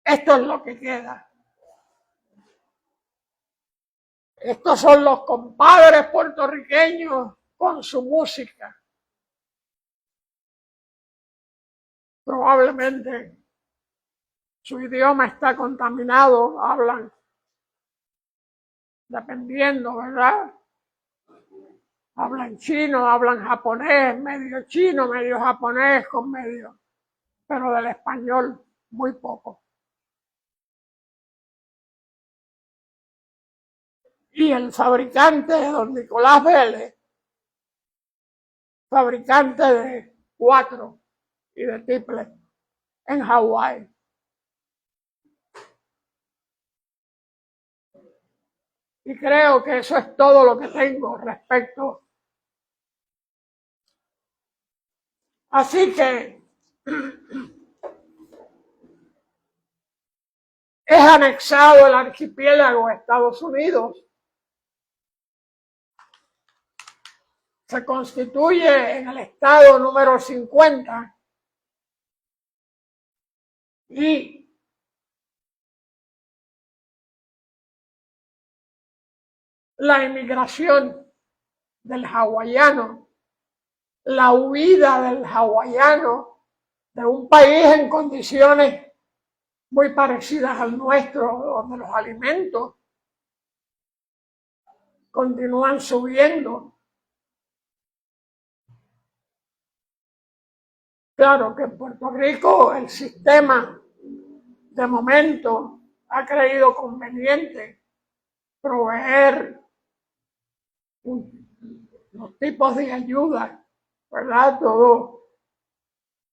Esto es lo que queda. Estos son los compadres puertorriqueños con su música. Probablemente su idioma está contaminado, hablan, dependiendo, ¿verdad? Hablan chino, hablan japonés, medio chino, medio japonés, con medio, pero del español muy poco. Y el fabricante, don Nicolás Vélez, fabricante de 4 y de triple en Hawái. Y creo que eso es todo lo que tengo respecto. Así que es anexado el archipiélago a Estados Unidos. Se constituye en el estado número 50 y la inmigración del hawaiano, la huida del hawaiano de un país en condiciones muy parecidas al nuestro, donde los alimentos continúan subiendo. Claro que en Puerto Rico el sistema de momento ha creído conveniente proveer los tipos de ayuda, ¿verdad? Todo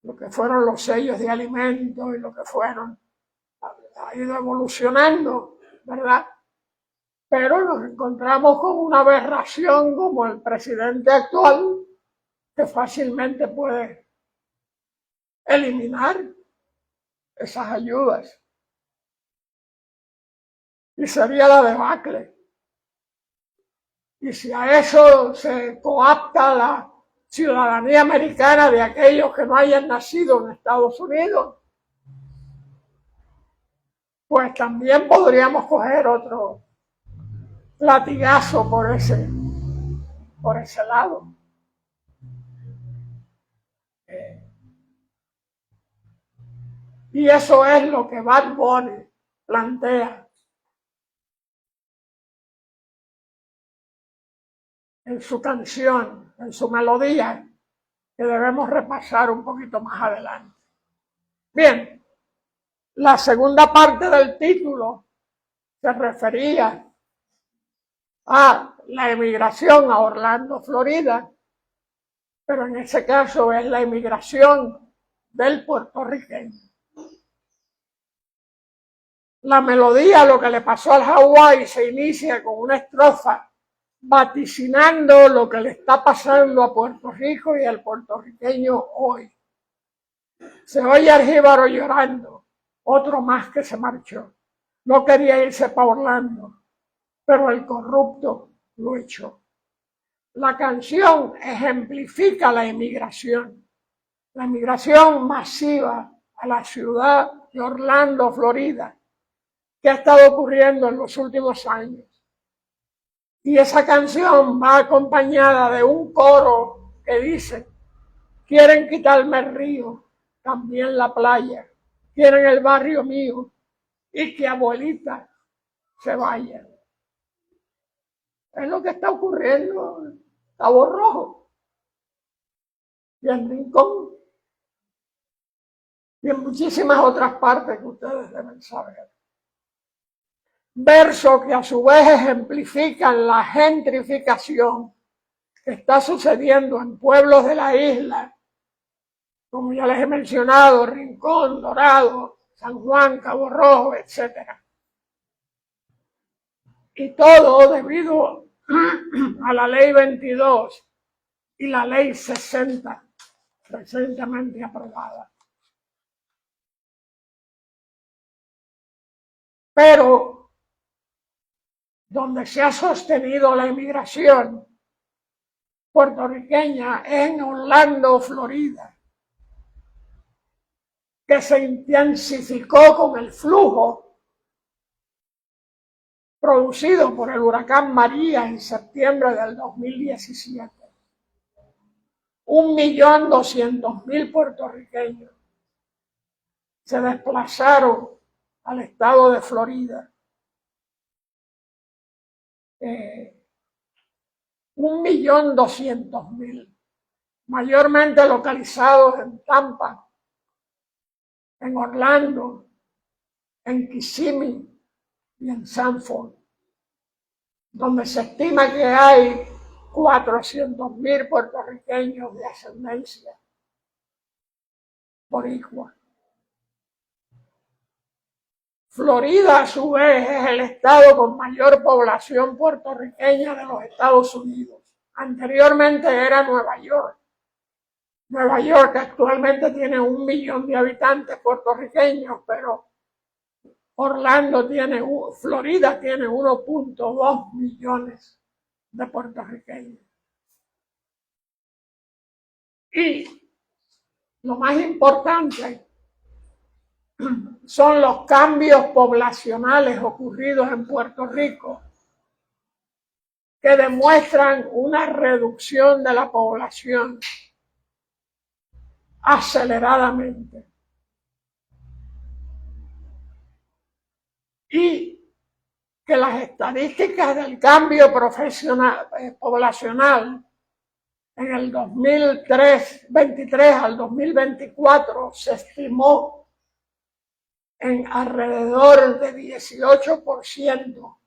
lo que fueron los sellos de alimentos y lo que fueron, ha ido evolucionando, ¿verdad? Pero nos encontramos con una aberración como el presidente actual, que fácilmente puede eliminar esas ayudas. Y sería la debacle. Y si a eso se coapta la ciudadanía americana de aquellos que no hayan nacido en Estados Unidos, pues también podríamos coger otro latigazo por ese lado. Y eso es lo que Bad Bunny plantea en su canción, en su melodía, que debemos repasar un poquito más adelante. Bien, la segunda parte del título se refería a la emigración a Orlando, Florida, pero en ese caso es la emigración del puertorriqueño. La melodía, lo que le pasó al Hawái, se inicia con una estrofa vaticinando lo que le está pasando a Puerto Rico y al puertorriqueño hoy. Se oye al jíbaro llorando, otro más que se marchó. No quería irse para Orlando, pero el corrupto lo echó. La canción ejemplifica la emigración masiva a la ciudad de Orlando, Florida, que ha estado ocurriendo en los últimos años. Y esa canción va acompañada de un coro que dice: quieren quitarme el río, también la playa, quieren el barrio mío y que abuelita se vaya. Es lo que está ocurriendo en Cabo Rojo y en Rincón y en muchísimas otras partes que ustedes deben saber. Versos que a su vez ejemplifican la gentrificación que está sucediendo en pueblos de la isla, como ya les he mencionado, Rincón, Dorado, San Juan, Cabo Rojo, etc. Y todo debido a la ley 22 y la ley 60, recientemente aprobada. Pero donde se ha sostenido la inmigración puertorriqueña es en Orlando, Florida, que se intensificó con el flujo producido por el huracán María en septiembre del 2017. 1.200.000 puertorriqueños se desplazaron al estado de Florida. 1.200.000, mayormente localizados en Tampa, en Orlando, en Kissimmee y en Sanford, donde se estima que hay 400.000 puertorriqueños de ascendencia boricua. Florida, a su vez, es el estado con mayor población puertorriqueña de los Estados Unidos. Anteriormente era Nueva York. Nueva York actualmente tiene 1 millón de habitantes puertorriqueños, pero Florida tiene 1.2 millones de puertorriqueños. Y lo más importante son los cambios poblacionales ocurridos en Puerto Rico, que demuestran una reducción de la población aceleradamente. Y que las estadísticas del cambio poblacional en el 2023 al 2024 se estimó en alrededor de 18%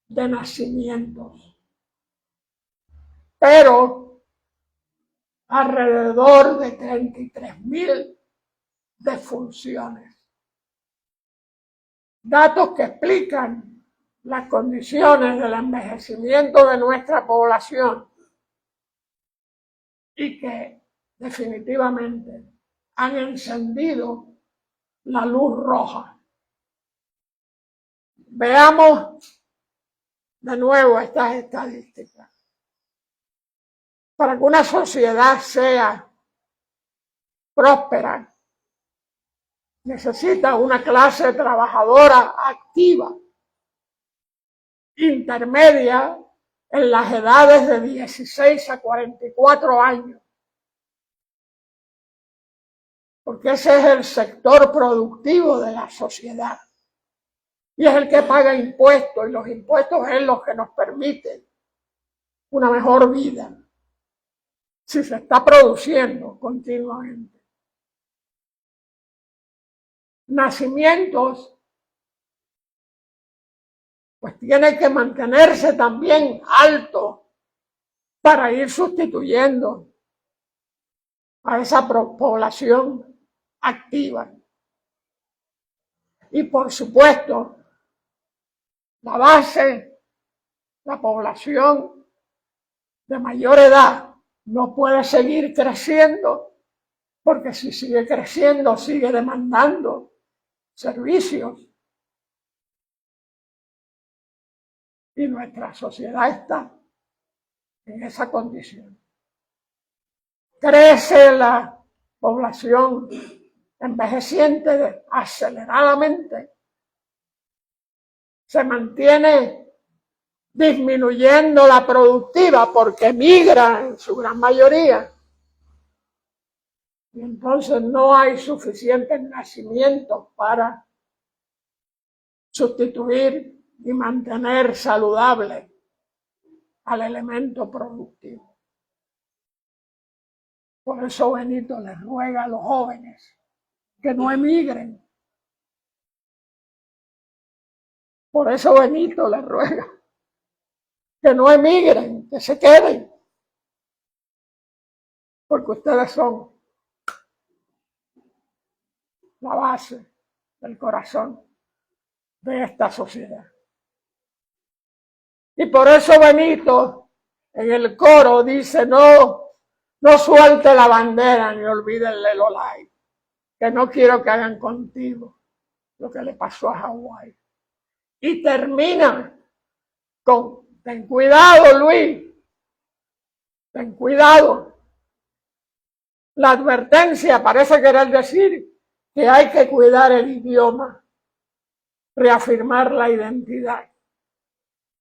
de nacimientos, pero alrededor de 33.000 defunciones. Datos que explican las condiciones del envejecimiento de nuestra población y que definitivamente han encendido la luz roja. Veamos de nuevo estas estadísticas. Para que una sociedad sea próspera, necesita una clase trabajadora activa, intermedia, en las edades de 16 a 44 años. Porque ese es el sector productivo de la sociedad. Y es el que paga impuestos, y los impuestos es los que nos permiten una mejor vida, si se está produciendo continuamente. Nacimientos, pues tiene que mantenerse también alto para ir sustituyendo a esa población activa. Y por supuesto, la base, la población de mayor edad no puede seguir creciendo, porque si sigue creciendo, sigue demandando servicios. Y nuestra sociedad está en esa condición. Crece la población envejeciente aceleradamente. Se mantiene disminuyendo la productiva porque migra en su gran mayoría. Y entonces no hay suficientes nacimientos para sustituir y mantener saludable al elemento productivo. Por eso Benito les ruega a los jóvenes que no emigren. Por eso Benito les ruega que no emigren, que se queden. Porque ustedes son la base del corazón de esta sociedad. Y por eso Benito en el coro dice, no suelte la bandera ni olvide el Lelolai, que no quiero que hagan contigo lo que le pasó a Hawái. Y termina con, ten cuidado, Luis, ten cuidado. La advertencia parece querer decir que hay que cuidar el idioma, reafirmar la identidad,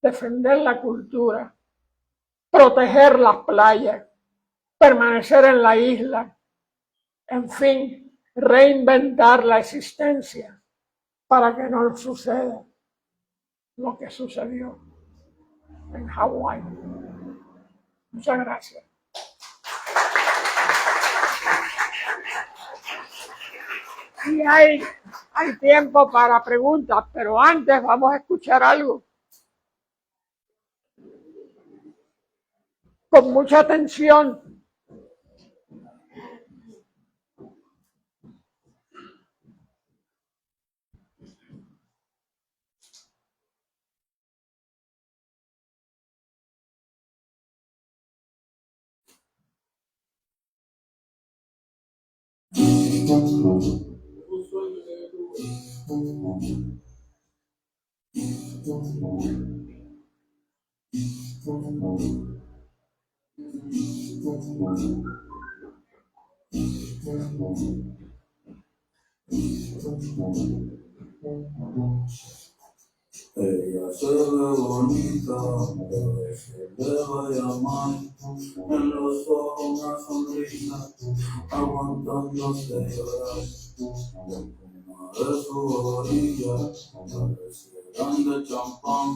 defender la cultura, proteger las playas, permanecer en la isla, en fin, reinventar la existencia para que no suceda lo que sucedió en Hawái. Muchas gracias. Y hay tiempo para preguntas, pero antes vamos a escuchar algo. Con mucha atención. Ella se ve bonita, debe se debe llamar. En los ojos una sonrisa, aguantándose llorar. Una de sus orillas, parecieran de champán.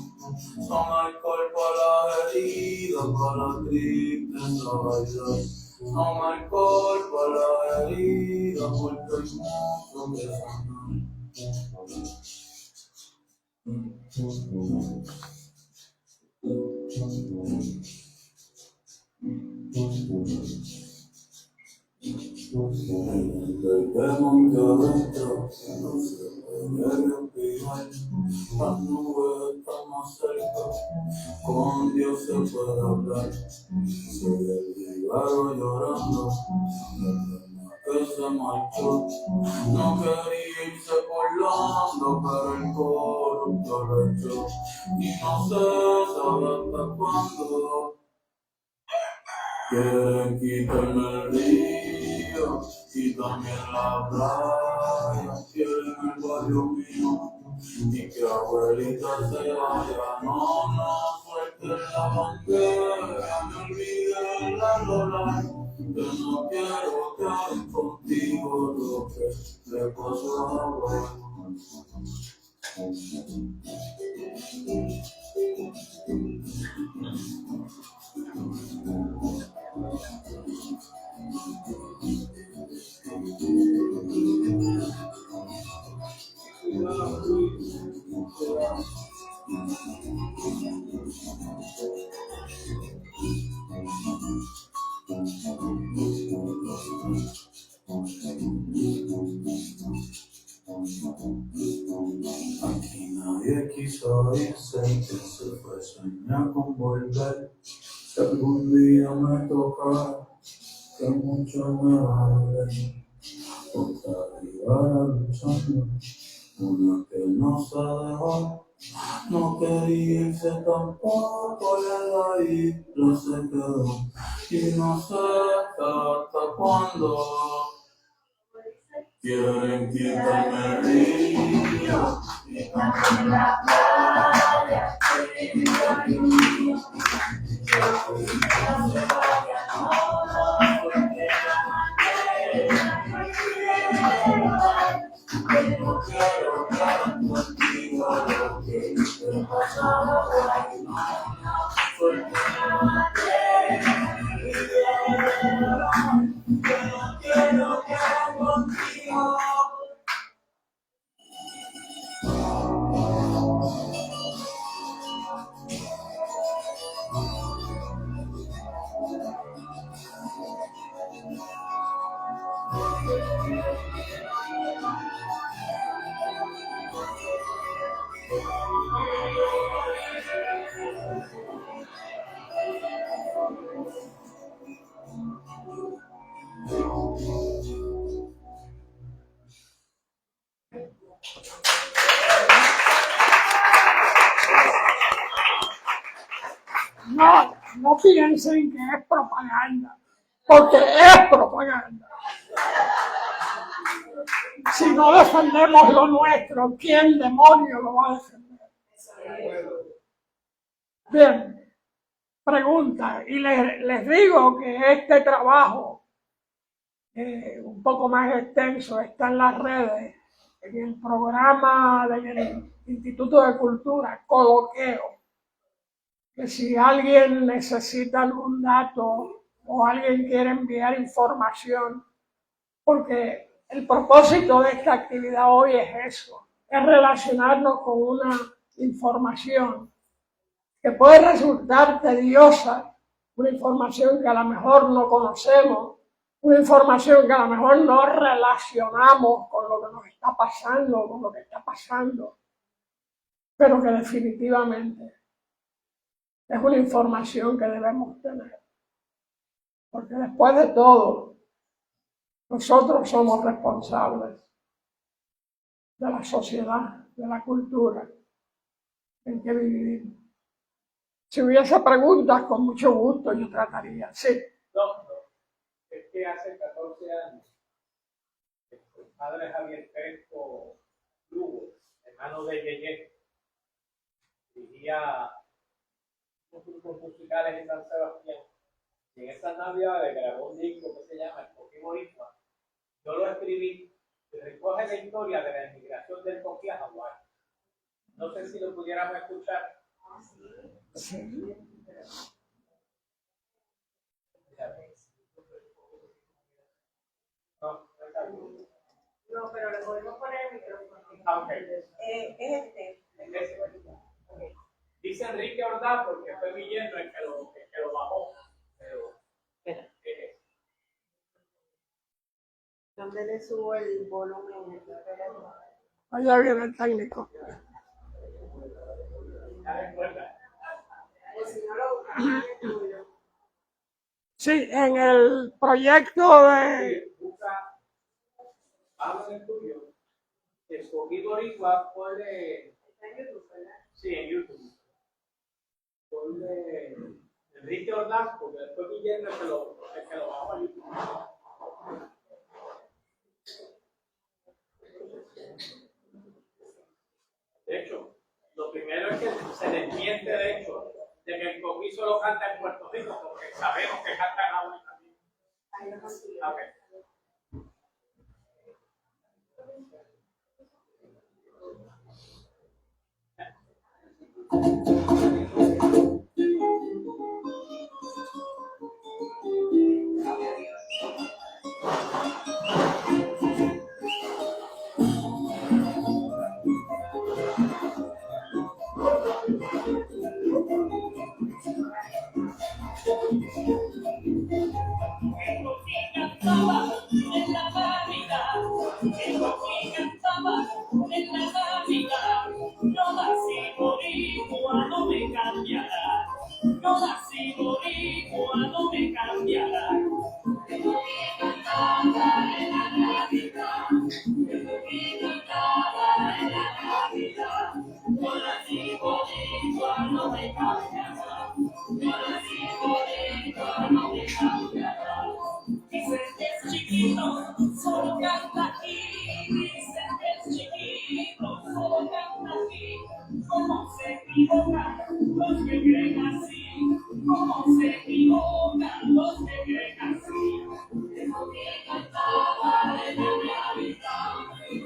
Son alcohol para las heridas, para la tristeza bailar. Son alcohol para las heridas, porque hay mucho que sanar. Monte adentro, no se puede respirar. Las nubes están más cerca, con Dios se puede hablar. Soy el diablo llorando, que se marchó. No quería irse burlando, pero el corrupto lo echó. Y no se sabe hasta cuándo quieren quitarme el río y también la playa. Quieren el barrio mío y que abuelita se vaya. No suelten la bandera, me olvide la lola. Yo no quiero quedar contigo lo que le pasó a abuelo. Aquí nadie quiso irse, que se fue soñar con volver. Si algún día me toca, que mucho me vale, porque arriba luchando, una que no se dejó, no quería irse tampoco, y de ahí no se quedó, y no sé hasta cuándo quieren quitarme el río y también la playa. No quiero estar contigo, lo que te pasaba hoy, no, porque no quiero estar contigo. No piensen que es propaganda, porque es propaganda. Si no defendemos lo nuestro, ¿quién demonio lo va a defender? Bien, pregunta, y les digo que este trabajo, un poco más extenso, está en las redes, en el programa del Instituto de Cultura, Coloqueo, que si alguien necesita algún dato o alguien quiere enviar información, porque el propósito de esta actividad hoy es eso, es relacionarnos con una información que puede resultar tediosa, una información que a lo mejor no conocemos, una información que a lo mejor no relacionamos con lo que nos está pasando, con lo que está pasando, pero que definitivamente es una información que debemos tener. Porque después de todo, nosotros somos responsables de la sociedad, de la cultura en que vivimos. Si hubiese preguntas, con mucho gusto yo trataría. Sí. No, es que hace 14 años, el padre Javier Crespo Lugo, hermano de Yeye, dirigía unos grupos musicales en San Sebastián. Y en esas navidades grabó un disco que se llama El Coquí Boricua. Yo lo escribí, que recoge la historia de la emigración del Coquí a Hawái. No sé si lo pudiéramos escuchar. Sí. No, pero le podemos poner el micrófono. Ok. Es este. Ese. Dice Enrique Ordaz porque fue mi yerno el que lo bajó. Pero, ¿Dónde le subo el volumen? Allá viene el técnico. ya recuerda. Sí, en el proyecto de... Busca, habla en el tuyo. Escogí Boricua, ponle. Está en YouTube, ¿verdad? Sí, en YouTube. Ponle Enrique Ordaz, porque después mi yerno el que lo bajó a YouTube. De hecho, lo primero es que se desmiente de hecho de que el coquí solo canta en Puerto Rico, porque sabemos que canta en Hawái también. Ahí lo consigo. Okay. No nací boricua, no me cambiará. No nací boricua, no me cambiará. Tengo que cantar en la Navidad. Tengo que cantar en la Navidad. No nací boricua, no me cambiará. No nací boricua, no me cambiará. Dicen que es chiquito, solo canta aquí. Dicen que es chiquito, solo canta aquí. ¿Cómo se equivocan los que creen así? ¿Cómo se equivocan los que creen así? Tengo que cantar en la Navidad.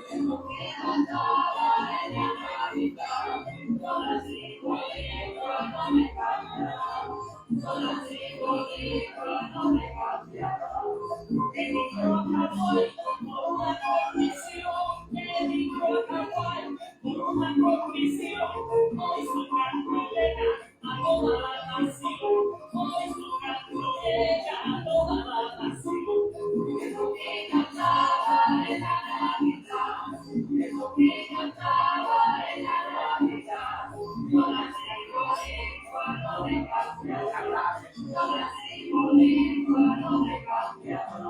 Tengo que cantar en la Navidad. No nací boricua, no me cambiará. No nací boricua, no me cambiará. Emigró a Hawái por una condición. Emigró a Hawái por una condición. Hoy su canto llega a toda la nación. Hoy su canto llega a toda la nación. Tengo que cantar en la Navidad. Tengo que cantar en la Navidad. No nací boricua, no me cambiará. No nací boricua, no me cambiará.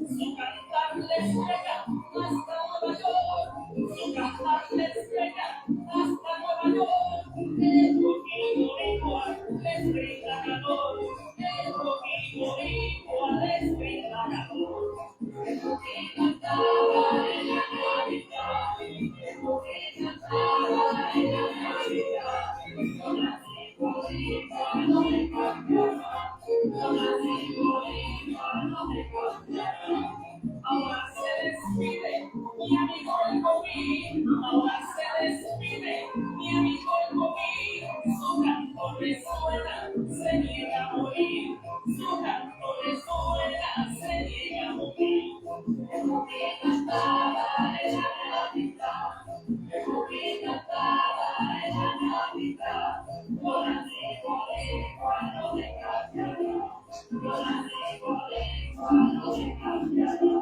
Su cantar les llega hasta Nueva York. Su cantar les llega hasta Nueva York. El coquí boricua les brinda calor. El coquí boricua les brinda calor. Tengo que cantar en la Navidad. Tengo que cantar en la Navidad. No nací boricua, no me cambiará. No nací boricua, no me cambiará. Ahora se despide mi amigo el coquí. Ahora se despide mi amigo el coquí. Su canto resuena, se niega a morir. Su canto resuena, se niega a morir. Tengo que cantar en la Navidad. Tengo que cantar en la Navidad. No nací boricua, no me cambiará. No nací boricua, no me cambiará.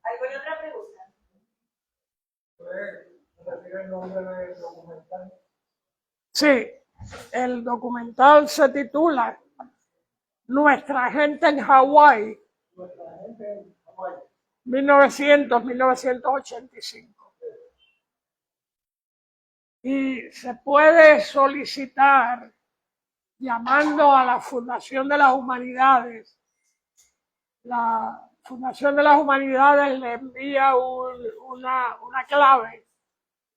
¿Alguna otra pregunta? Sí, el documental se titula Nuestra gente en Hawái, 1900-1985. y se puede solicitar llamando a la Fundación de las Humanidades. La Fundación de las Humanidades le envía una clave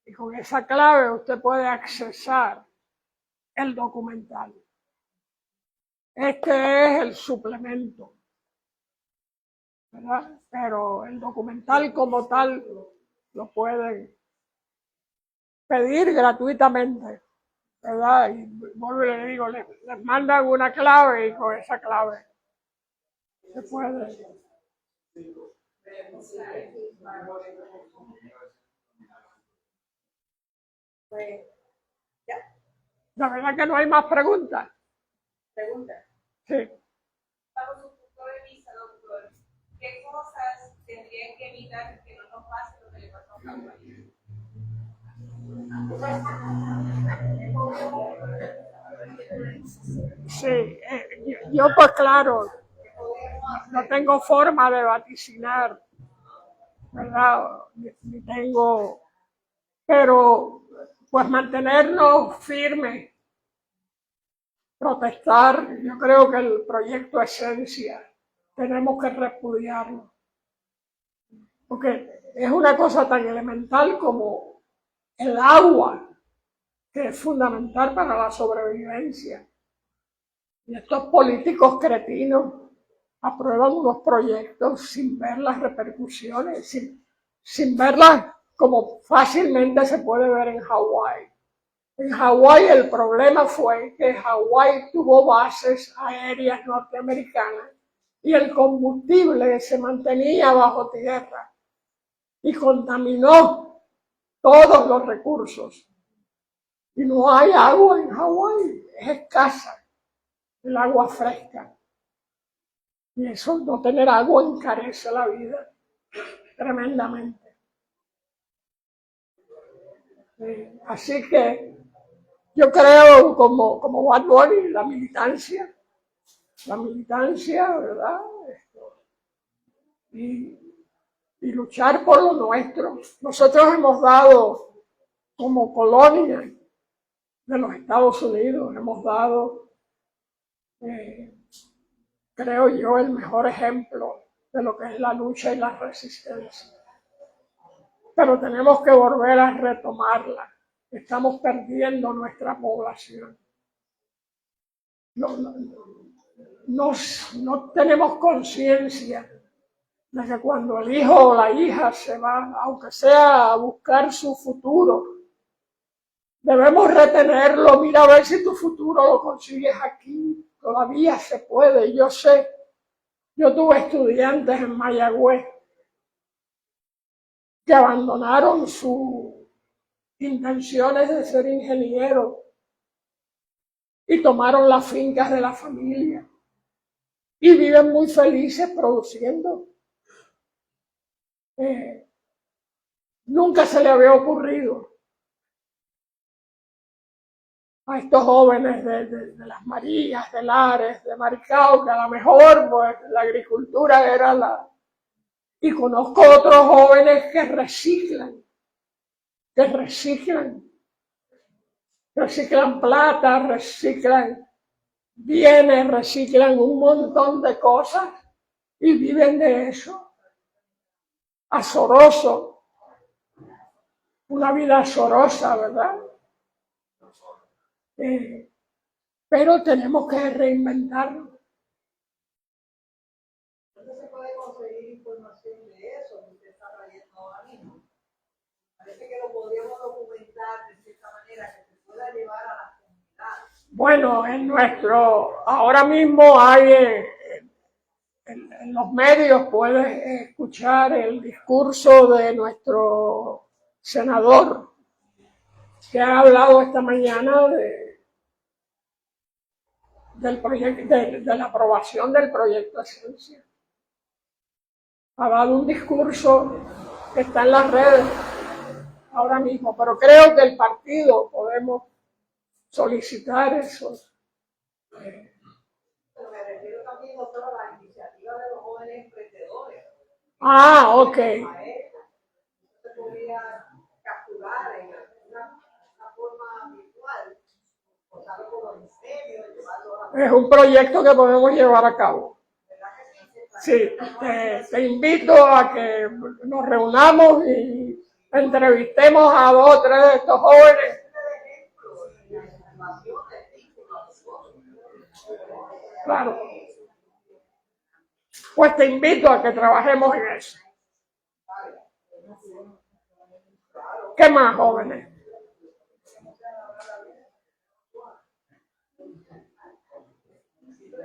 y con esa clave usted puede accesar el documental. Este es el suplemento, ¿verdad? Pero el documental como tal lo pueden pedir gratuitamente, ¿verdad? Y vuelvo y le digo, les mandan una clave y con esa clave se puede. Pues, ya, La verdad que no hay más preguntas. pregunta. Sí. Bajo su punto de vista, doctor, ¿qué cosas tendrían que evitar que no nos pase lo que le pasó a Hawái? Sí, yo pues claro, no tengo forma de vaticinar, ¿verdad? Ni tengo, pero pues mantenernos firmes, protestar. Yo creo que el proyecto Esencia tenemos que repudiarlo, porque es una cosa tan elemental como el agua, que es fundamental para la sobrevivencia. Y estos políticos cretinos aprueban unos proyectos sin ver las repercusiones, sin verlas como fácilmente se puede ver en Hawái. En Hawái el problema fue que Hawái tuvo bases aéreas norteamericanas y el combustible se mantenía bajo tierra y contaminó todos los recursos. Y no hay agua en Hawái, es escasa el agua fresca. Y eso, no tener agua, encarece la vida tremendamente. Así que yo creo, como Bad Bunny, la militancia, ¿verdad? Y luchar por lo nuestro. Nosotros hemos dado, como colonia de los Estados Unidos, hemos dado, creo yo, el mejor ejemplo de lo que es la lucha y la resistencia. Pero tenemos que volver a retomarla. Estamos perdiendo nuestra población. No tenemos conciencia de que cuando el hijo o la hija se va, aunque sea a buscar su futuro, debemos retenerlo. Mira a ver si tu futuro lo consigues aquí. Todavía se puede, yo sé. Yo tuve estudiantes en Mayagüez que abandonaron sus intenciones de ser ingenieros y tomaron las fincas de la familia y viven muy felices produciendo. Nunca se le había ocurrido a estos jóvenes de las Marías, de Lares, de Maricao, que a lo mejor pues, la agricultura era la... Y conozco otros jóvenes que reciclan plata, reciclan bienes, reciclan un montón de cosas y viven de eso. Azoroso, una vida azorosa, ¿verdad? Pero tenemos que reinventarnos. ¿Dónde se puede conseguir información de eso que usted está trayendo ahora mismo? Parece que lo podríamos documentar de cierta manera que se pueda llevar a las comunidades. Bueno, ahora mismo hay en los medios, puedes escuchar el discurso de nuestro senador, que ha hablado esta mañana de la aprobación del proyecto Esencia. Ha dado un discurso que está en las redes ahora mismo, pero creo que el partido podemos solicitar eso. Pero me refiero también, doctora, a la iniciativa de los jóvenes emprendedores. Ok. Se podría capturar en una forma Es un proyecto que podemos llevar a cabo. Sí, te invito a que nos reunamos y entrevistemos a 2 o 3 de estos jóvenes. Claro. Pues te invito a que trabajemos en eso. ¿Qué más, jóvenes?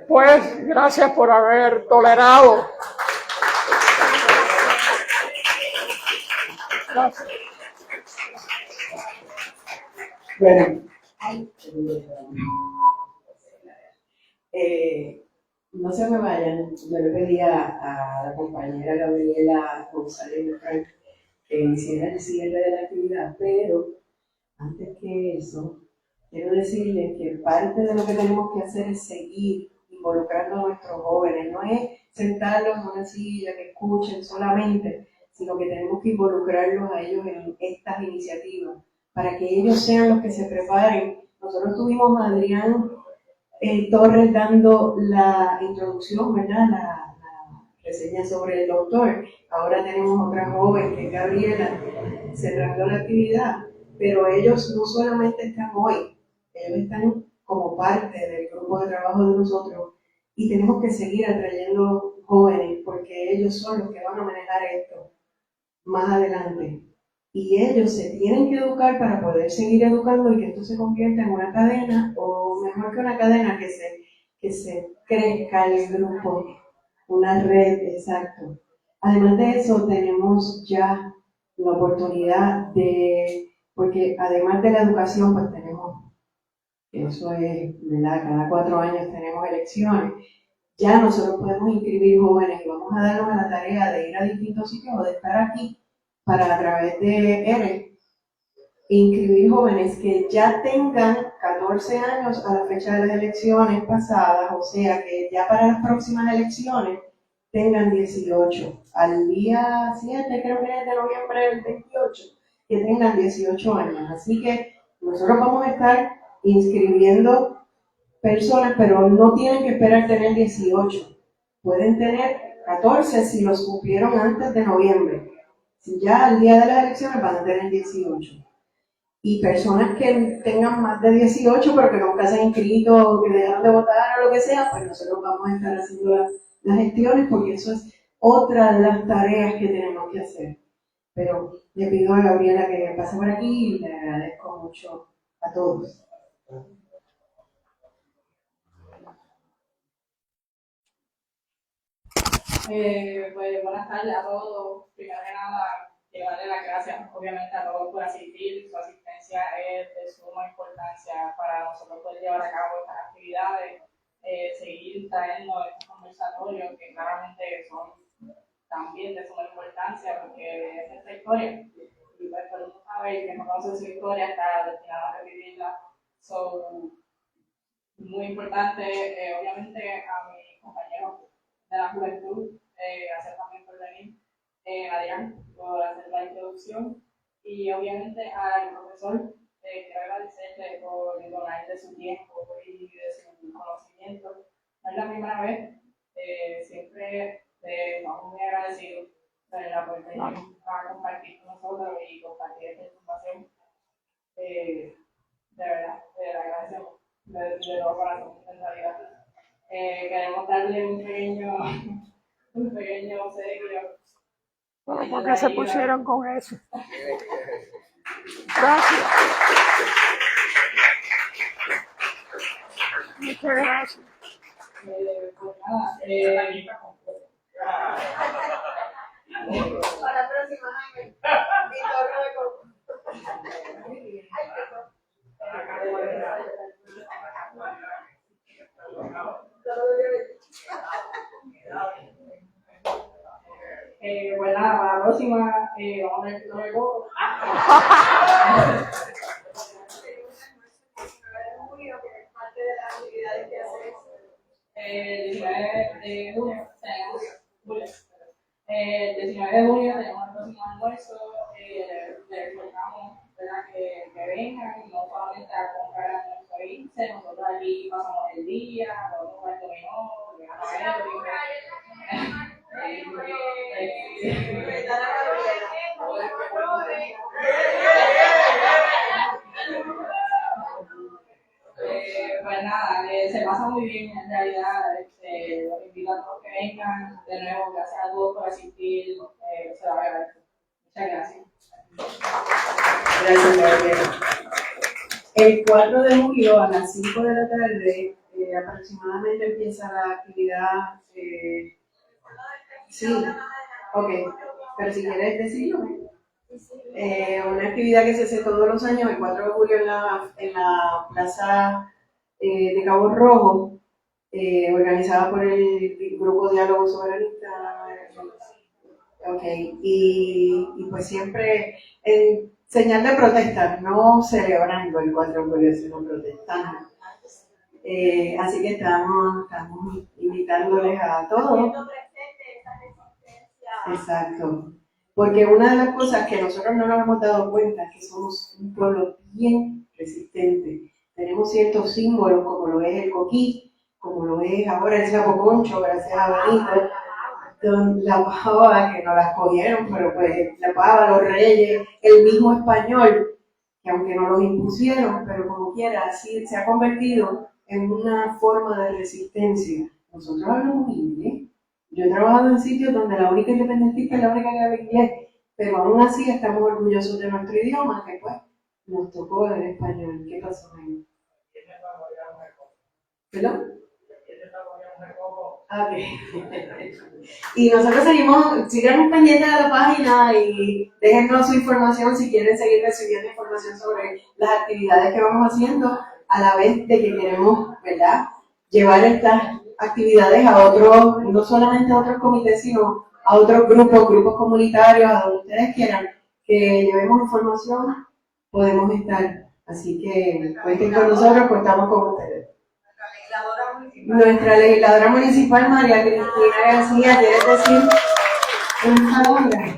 Pues gracias por haber tolerado. Gracias. Bueno, no se me vayan. Yo le pedí a la compañera Gabriela González Frank que hiciera el cierre de la actividad, pero antes que eso, quiero decirles que parte de lo que tenemos que hacer es seguir involucrando a nuestros jóvenes. No es sentarlos en una silla que escuchen solamente, sino que tenemos que involucrarlos a ellos en estas iniciativas para que ellos sean los que se preparen. Nosotros tuvimos a Adrián Torres dando la introducción, ¿verdad? La reseña sobre el doctor. Ahora tenemos otra joven que es Gabriela cerrando la actividad, pero ellos no solamente están hoy, ellos están como parte del grupo de trabajo de nosotros y tenemos que seguir atrayendo jóvenes porque ellos son los que van a manejar esto más adelante. Y ellos se tienen que educar para poder seguir educando y que esto se convierta en una cadena, o mejor que una cadena, que se crezca el grupo, una red, exacto. Además de eso, tenemos ya la oportunidad de, porque además de la educación, pues tenemos, eso es, ¿verdad? Cada 4 años tenemos elecciones. Ya nosotros podemos inscribir jóvenes y vamos a darnos a la tarea de ir a distintos sitios o de estar aquí para a través de ERE inscribir jóvenes que ya tengan 14 años a la fecha de las elecciones pasadas, o sea que ya para las próximas elecciones tengan 18. Al día 7, creo que es de noviembre del 28, que tengan 18 años. Así que nosotros vamos a estar inscribiendo personas, pero no tienen que esperar tener 18. Pueden tener 14 si los cumplieron antes de noviembre. Si ya al día de las elecciones van a tener 18. Y personas que tengan más de 18 pero que nunca se han inscrito o que dejaron de votar o lo que sea, pues nosotros vamos a estar haciendo las gestiones porque eso es otra de las tareas que tenemos que hacer. Pero le pido a Gabriela que pase por aquí y le agradezco mucho a todos. Pues buenas tardes a todos. Primero que nada, quiero darle las gracias, obviamente, a todos por asistir. Su asistencia es de suma importancia para nosotros poder llevar a cabo estas actividades, seguir trayendo estos conversatorios que claramente son también de suma importancia porque es nuestra historia. Y pues todo el mundo sabe que no conoce su historia está destinado a revivirla. Muy importante, obviamente, a mis compañeros de la juventud, hacer también por venir, Adrián, por hacer la introducción, y obviamente al profesor, quiero agradecerle por donar de su tiempo y de su conocimiento. No es la primera vez, siempre estamos muy agradecidos por venir a compartir con nosotros y compartir esta información. De verdad, agradecemos de todo corazón, en realidad. Queremos darle un pequeño obsequio. Bueno, ¿por qué se pusieron con eso? Gracias. Muchas gracias. Pues nada, Para la próxima, Jaime. pues nada, para la próxima vamos a ver si no me equivoco. El 19 de junio tenemos el 19 de junio tenemos el próximo almuerzo. Les recordamos que vengan, no solamente a comprar nuestro índice, nosotros aquí pasamos el día. María, lo otro es dominó, pues nada, se pasa muy bien en realidad. Los invito a todos que vengan. De nuevo, gracias a todos por asistir. Se va a ver esto. Muchas gracias. Gracias, Gabriela. El 4 de julio a las 5 de la tarde aproximadamente empieza la actividad. Sí, ok, pero si quieres decirlo. Una actividad que se hace todos los años, el 4 de julio en la plaza de Cabo Rojo, organizada por el Grupo Diálogo Soberanista. Ok, y pues siempre en señal de protesta, no celebrando el 4 de julio, sino protestando. Así que estamos invitándoles a todos. Exacto. Porque una de las cosas que nosotros no nos hemos dado cuenta es que somos un pueblo bien resistente. Tenemos ciertos símbolos, como lo es el coquí, como lo es ahora el saco concho, gracias a Benito, la pava, que nos las cogieron, pero pues la pava, los reyes, el mismo español, que aunque no los impusieron, pero como quiera, sí se ha convertido en una forma de resistencia. Nosotros hablamos inglés. Yo he trabajado en sitios donde la única independentista es la única que habla inglés, pero aún así estamos orgullosos de nuestro idioma, que pues nos tocó el español. ¿Qué pasó ahí? ¿Perdón? Y nosotros sigamos pendientes de la página y déjennos su información si quieren seguir recibiendo información sobre las actividades que vamos haciendo, a la vez de que queremos, ¿verdad?, llevar estas actividades a otros, no solamente a otros comités, sino a otros grupos comunitarios, a donde ustedes quieran que llevemos información, podemos estar. Así que cuenten con nosotros, pues estamos con ustedes. Nuestra legisladora municipal, María Cristina García, ¿quieres decir una palabra?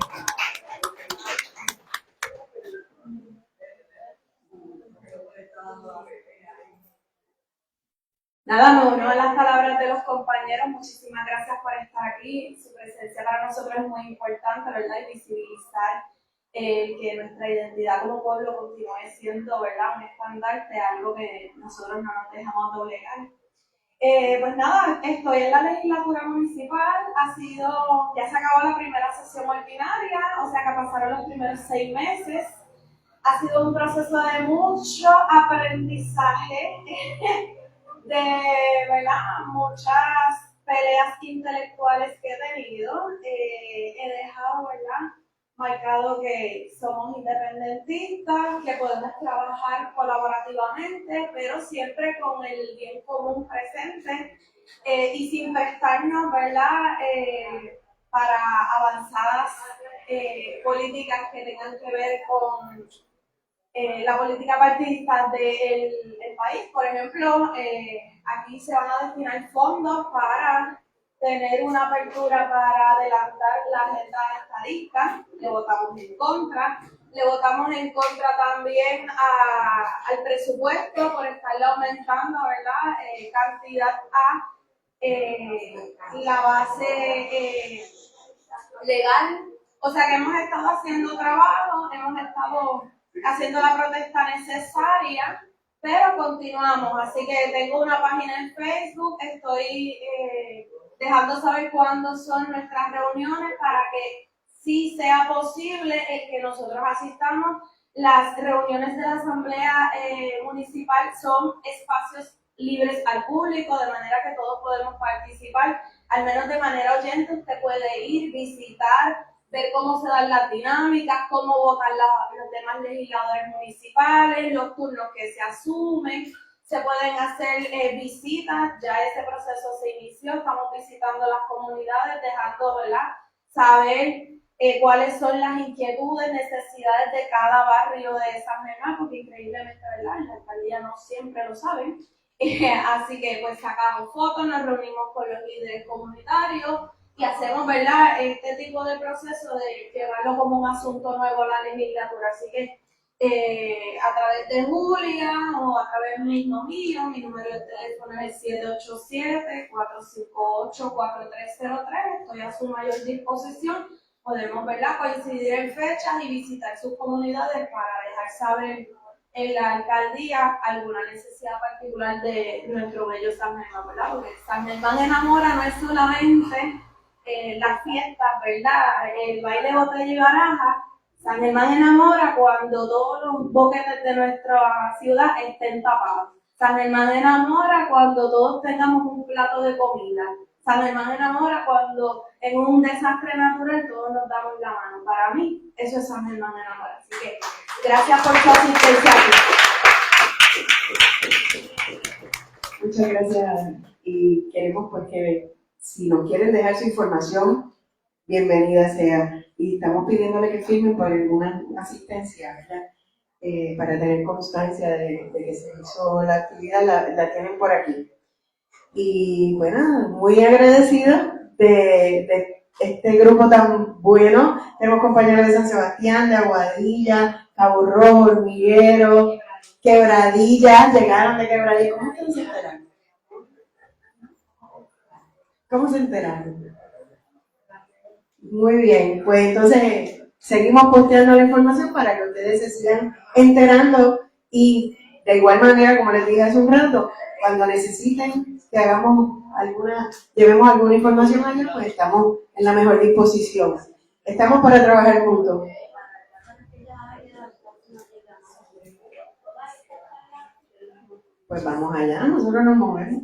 Nada, me uno a las palabras de los compañeros. Muchísimas gracias por estar aquí. Su presencia para nosotros es muy importante, ¿verdad? Y visibilizar que nuestra identidad como pueblo continúe siendo, ¿verdad?, un estandarte, algo que nosotros no nos dejamos doblegar. Pues nada, estoy en la legislatura municipal, ya se acabó la primera sesión ordinaria, o sea que pasaron los primeros 6 meses. Ha sido un proceso de mucho aprendizaje, de, ¿verdad?, muchas peleas intelectuales que he tenido. He dejado, ¿verdad?, marcado que somos independentistas, que podemos trabajar colaborativamente, pero siempre con el bien común presente y sin prestarnos, ¿verdad?, para avanzadas políticas que tengan que ver con la política partidista del país. Por ejemplo, aquí se van a destinar fondos para tener una apertura para adelantar la agenda estadista. Le votamos en contra. Le votamos en contra también al presupuesto por estarle aumentando, ¿verdad?, cantidad a la base legal. O sea que hemos estado haciendo trabajo, hemos estado haciendo la protesta necesaria, pero continuamos. Así que tengo una página en Facebook, estoy dejando saber cuándo son nuestras reuniones para que sí sea posible el que nosotros asistamos. Las reuniones de la Asamblea Municipal son espacios libres al público, de manera que todos podemos participar, al menos de manera oyente. Usted puede ir, visitar, ver cómo se dan las dinámicas, cómo votan los demás legisladores municipales, los turnos que se asumen. Se pueden hacer visitas, ya ese proceso se inició, estamos visitando las comunidades, dejando, ¿verdad?, saber cuáles son las inquietudes, necesidades de cada barrio de San Germán, porque increíblemente, ¿verdad?, en la alcaldía no siempre lo saben. Así que pues sacamos fotos, nos reunimos con los líderes comunitarios y hacemos, ¿verdad?, este tipo de proceso de llevarlo como un asunto nuevo a la legislatura. Así que a través de Julia o a través mismo mío. Mi número de teléfono es el 787-458-4303. Estoy a su mayor disposición. Podemos, ¿verdad?, coincidir en fechas y visitar sus comunidades para dejar saber en la alcaldía alguna necesidad particular de nuestro bello San Germán, ¿verdad? Porque San Germán enamora no es solamente las fiestas, ¿verdad?, el baile, botella y baraja. San Germán enamora cuando todos los boquetes de nuestra ciudad estén tapados. San Germán enamora cuando todos tengamos un plato de comida. San Germán enamora cuando en un desastre natural todos nos damos la mano. Para mí, eso es San Germán enamora. Así que gracias por su asistencia aquí. Muchas gracias. Y queremos pues que si nos quieren dejar su información, bienvenida sea. Y estamos pidiéndole que firmen por alguna asistencia, ¿verdad? Para tener constancia de que se hizo la actividad, la tienen por aquí. Y bueno, muy agradecida de este grupo tan bueno. Tenemos compañeros de San Sebastián, de Aguadilla, Cabo Rojo, Hormiguero, Quebradilla. Llegaron de Quebradilla. ¿Cómo es que se enteraron? ¿Cómo se enteraron? Muy bien, pues entonces seguimos posteando la información para que ustedes se sigan enterando y de igual manera, como les dije hace un rato, cuando necesiten que llevemos alguna información allá, pues estamos en la mejor disposición. Estamos para trabajar juntos. Pues vamos allá, nosotros nos movemos.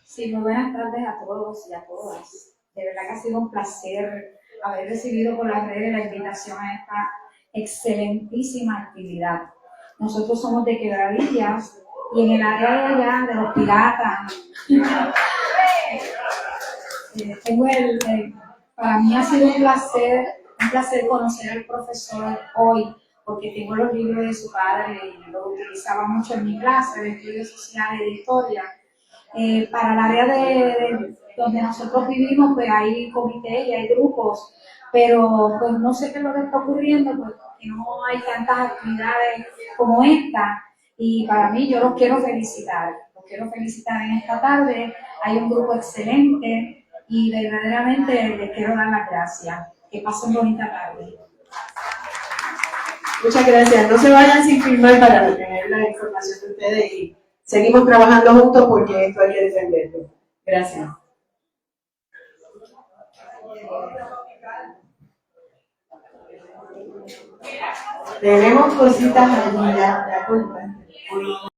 Sí, muy buenas tardes a todos y a todas. De verdad que ha sido un placer haber recibido por las redes la invitación a esta excelentísima actividad. Nosotros somos de Quebradillas y en el área de allá, de los piratas, para mí ha sido un placer conocer al profesor hoy, porque tengo los libros de su padre y los utilizaba mucho en mi clase de estudios sociales y de historia. Para el área de donde nosotros vivimos, pues hay comités y hay grupos, pero pues no sé qué es lo que está ocurriendo, pues que no hay tantas actividades como esta, y para mí yo los quiero felicitar en esta tarde. Hay un grupo excelente y verdaderamente les quiero dar las gracias. Que pasen bonita tarde. Muchas gracias. No se vayan sin firmar para tener la información de ustedes y seguimos trabajando juntos porque esto hay que defenderlo. Gracias. Tenemos cositas allí ya contadas.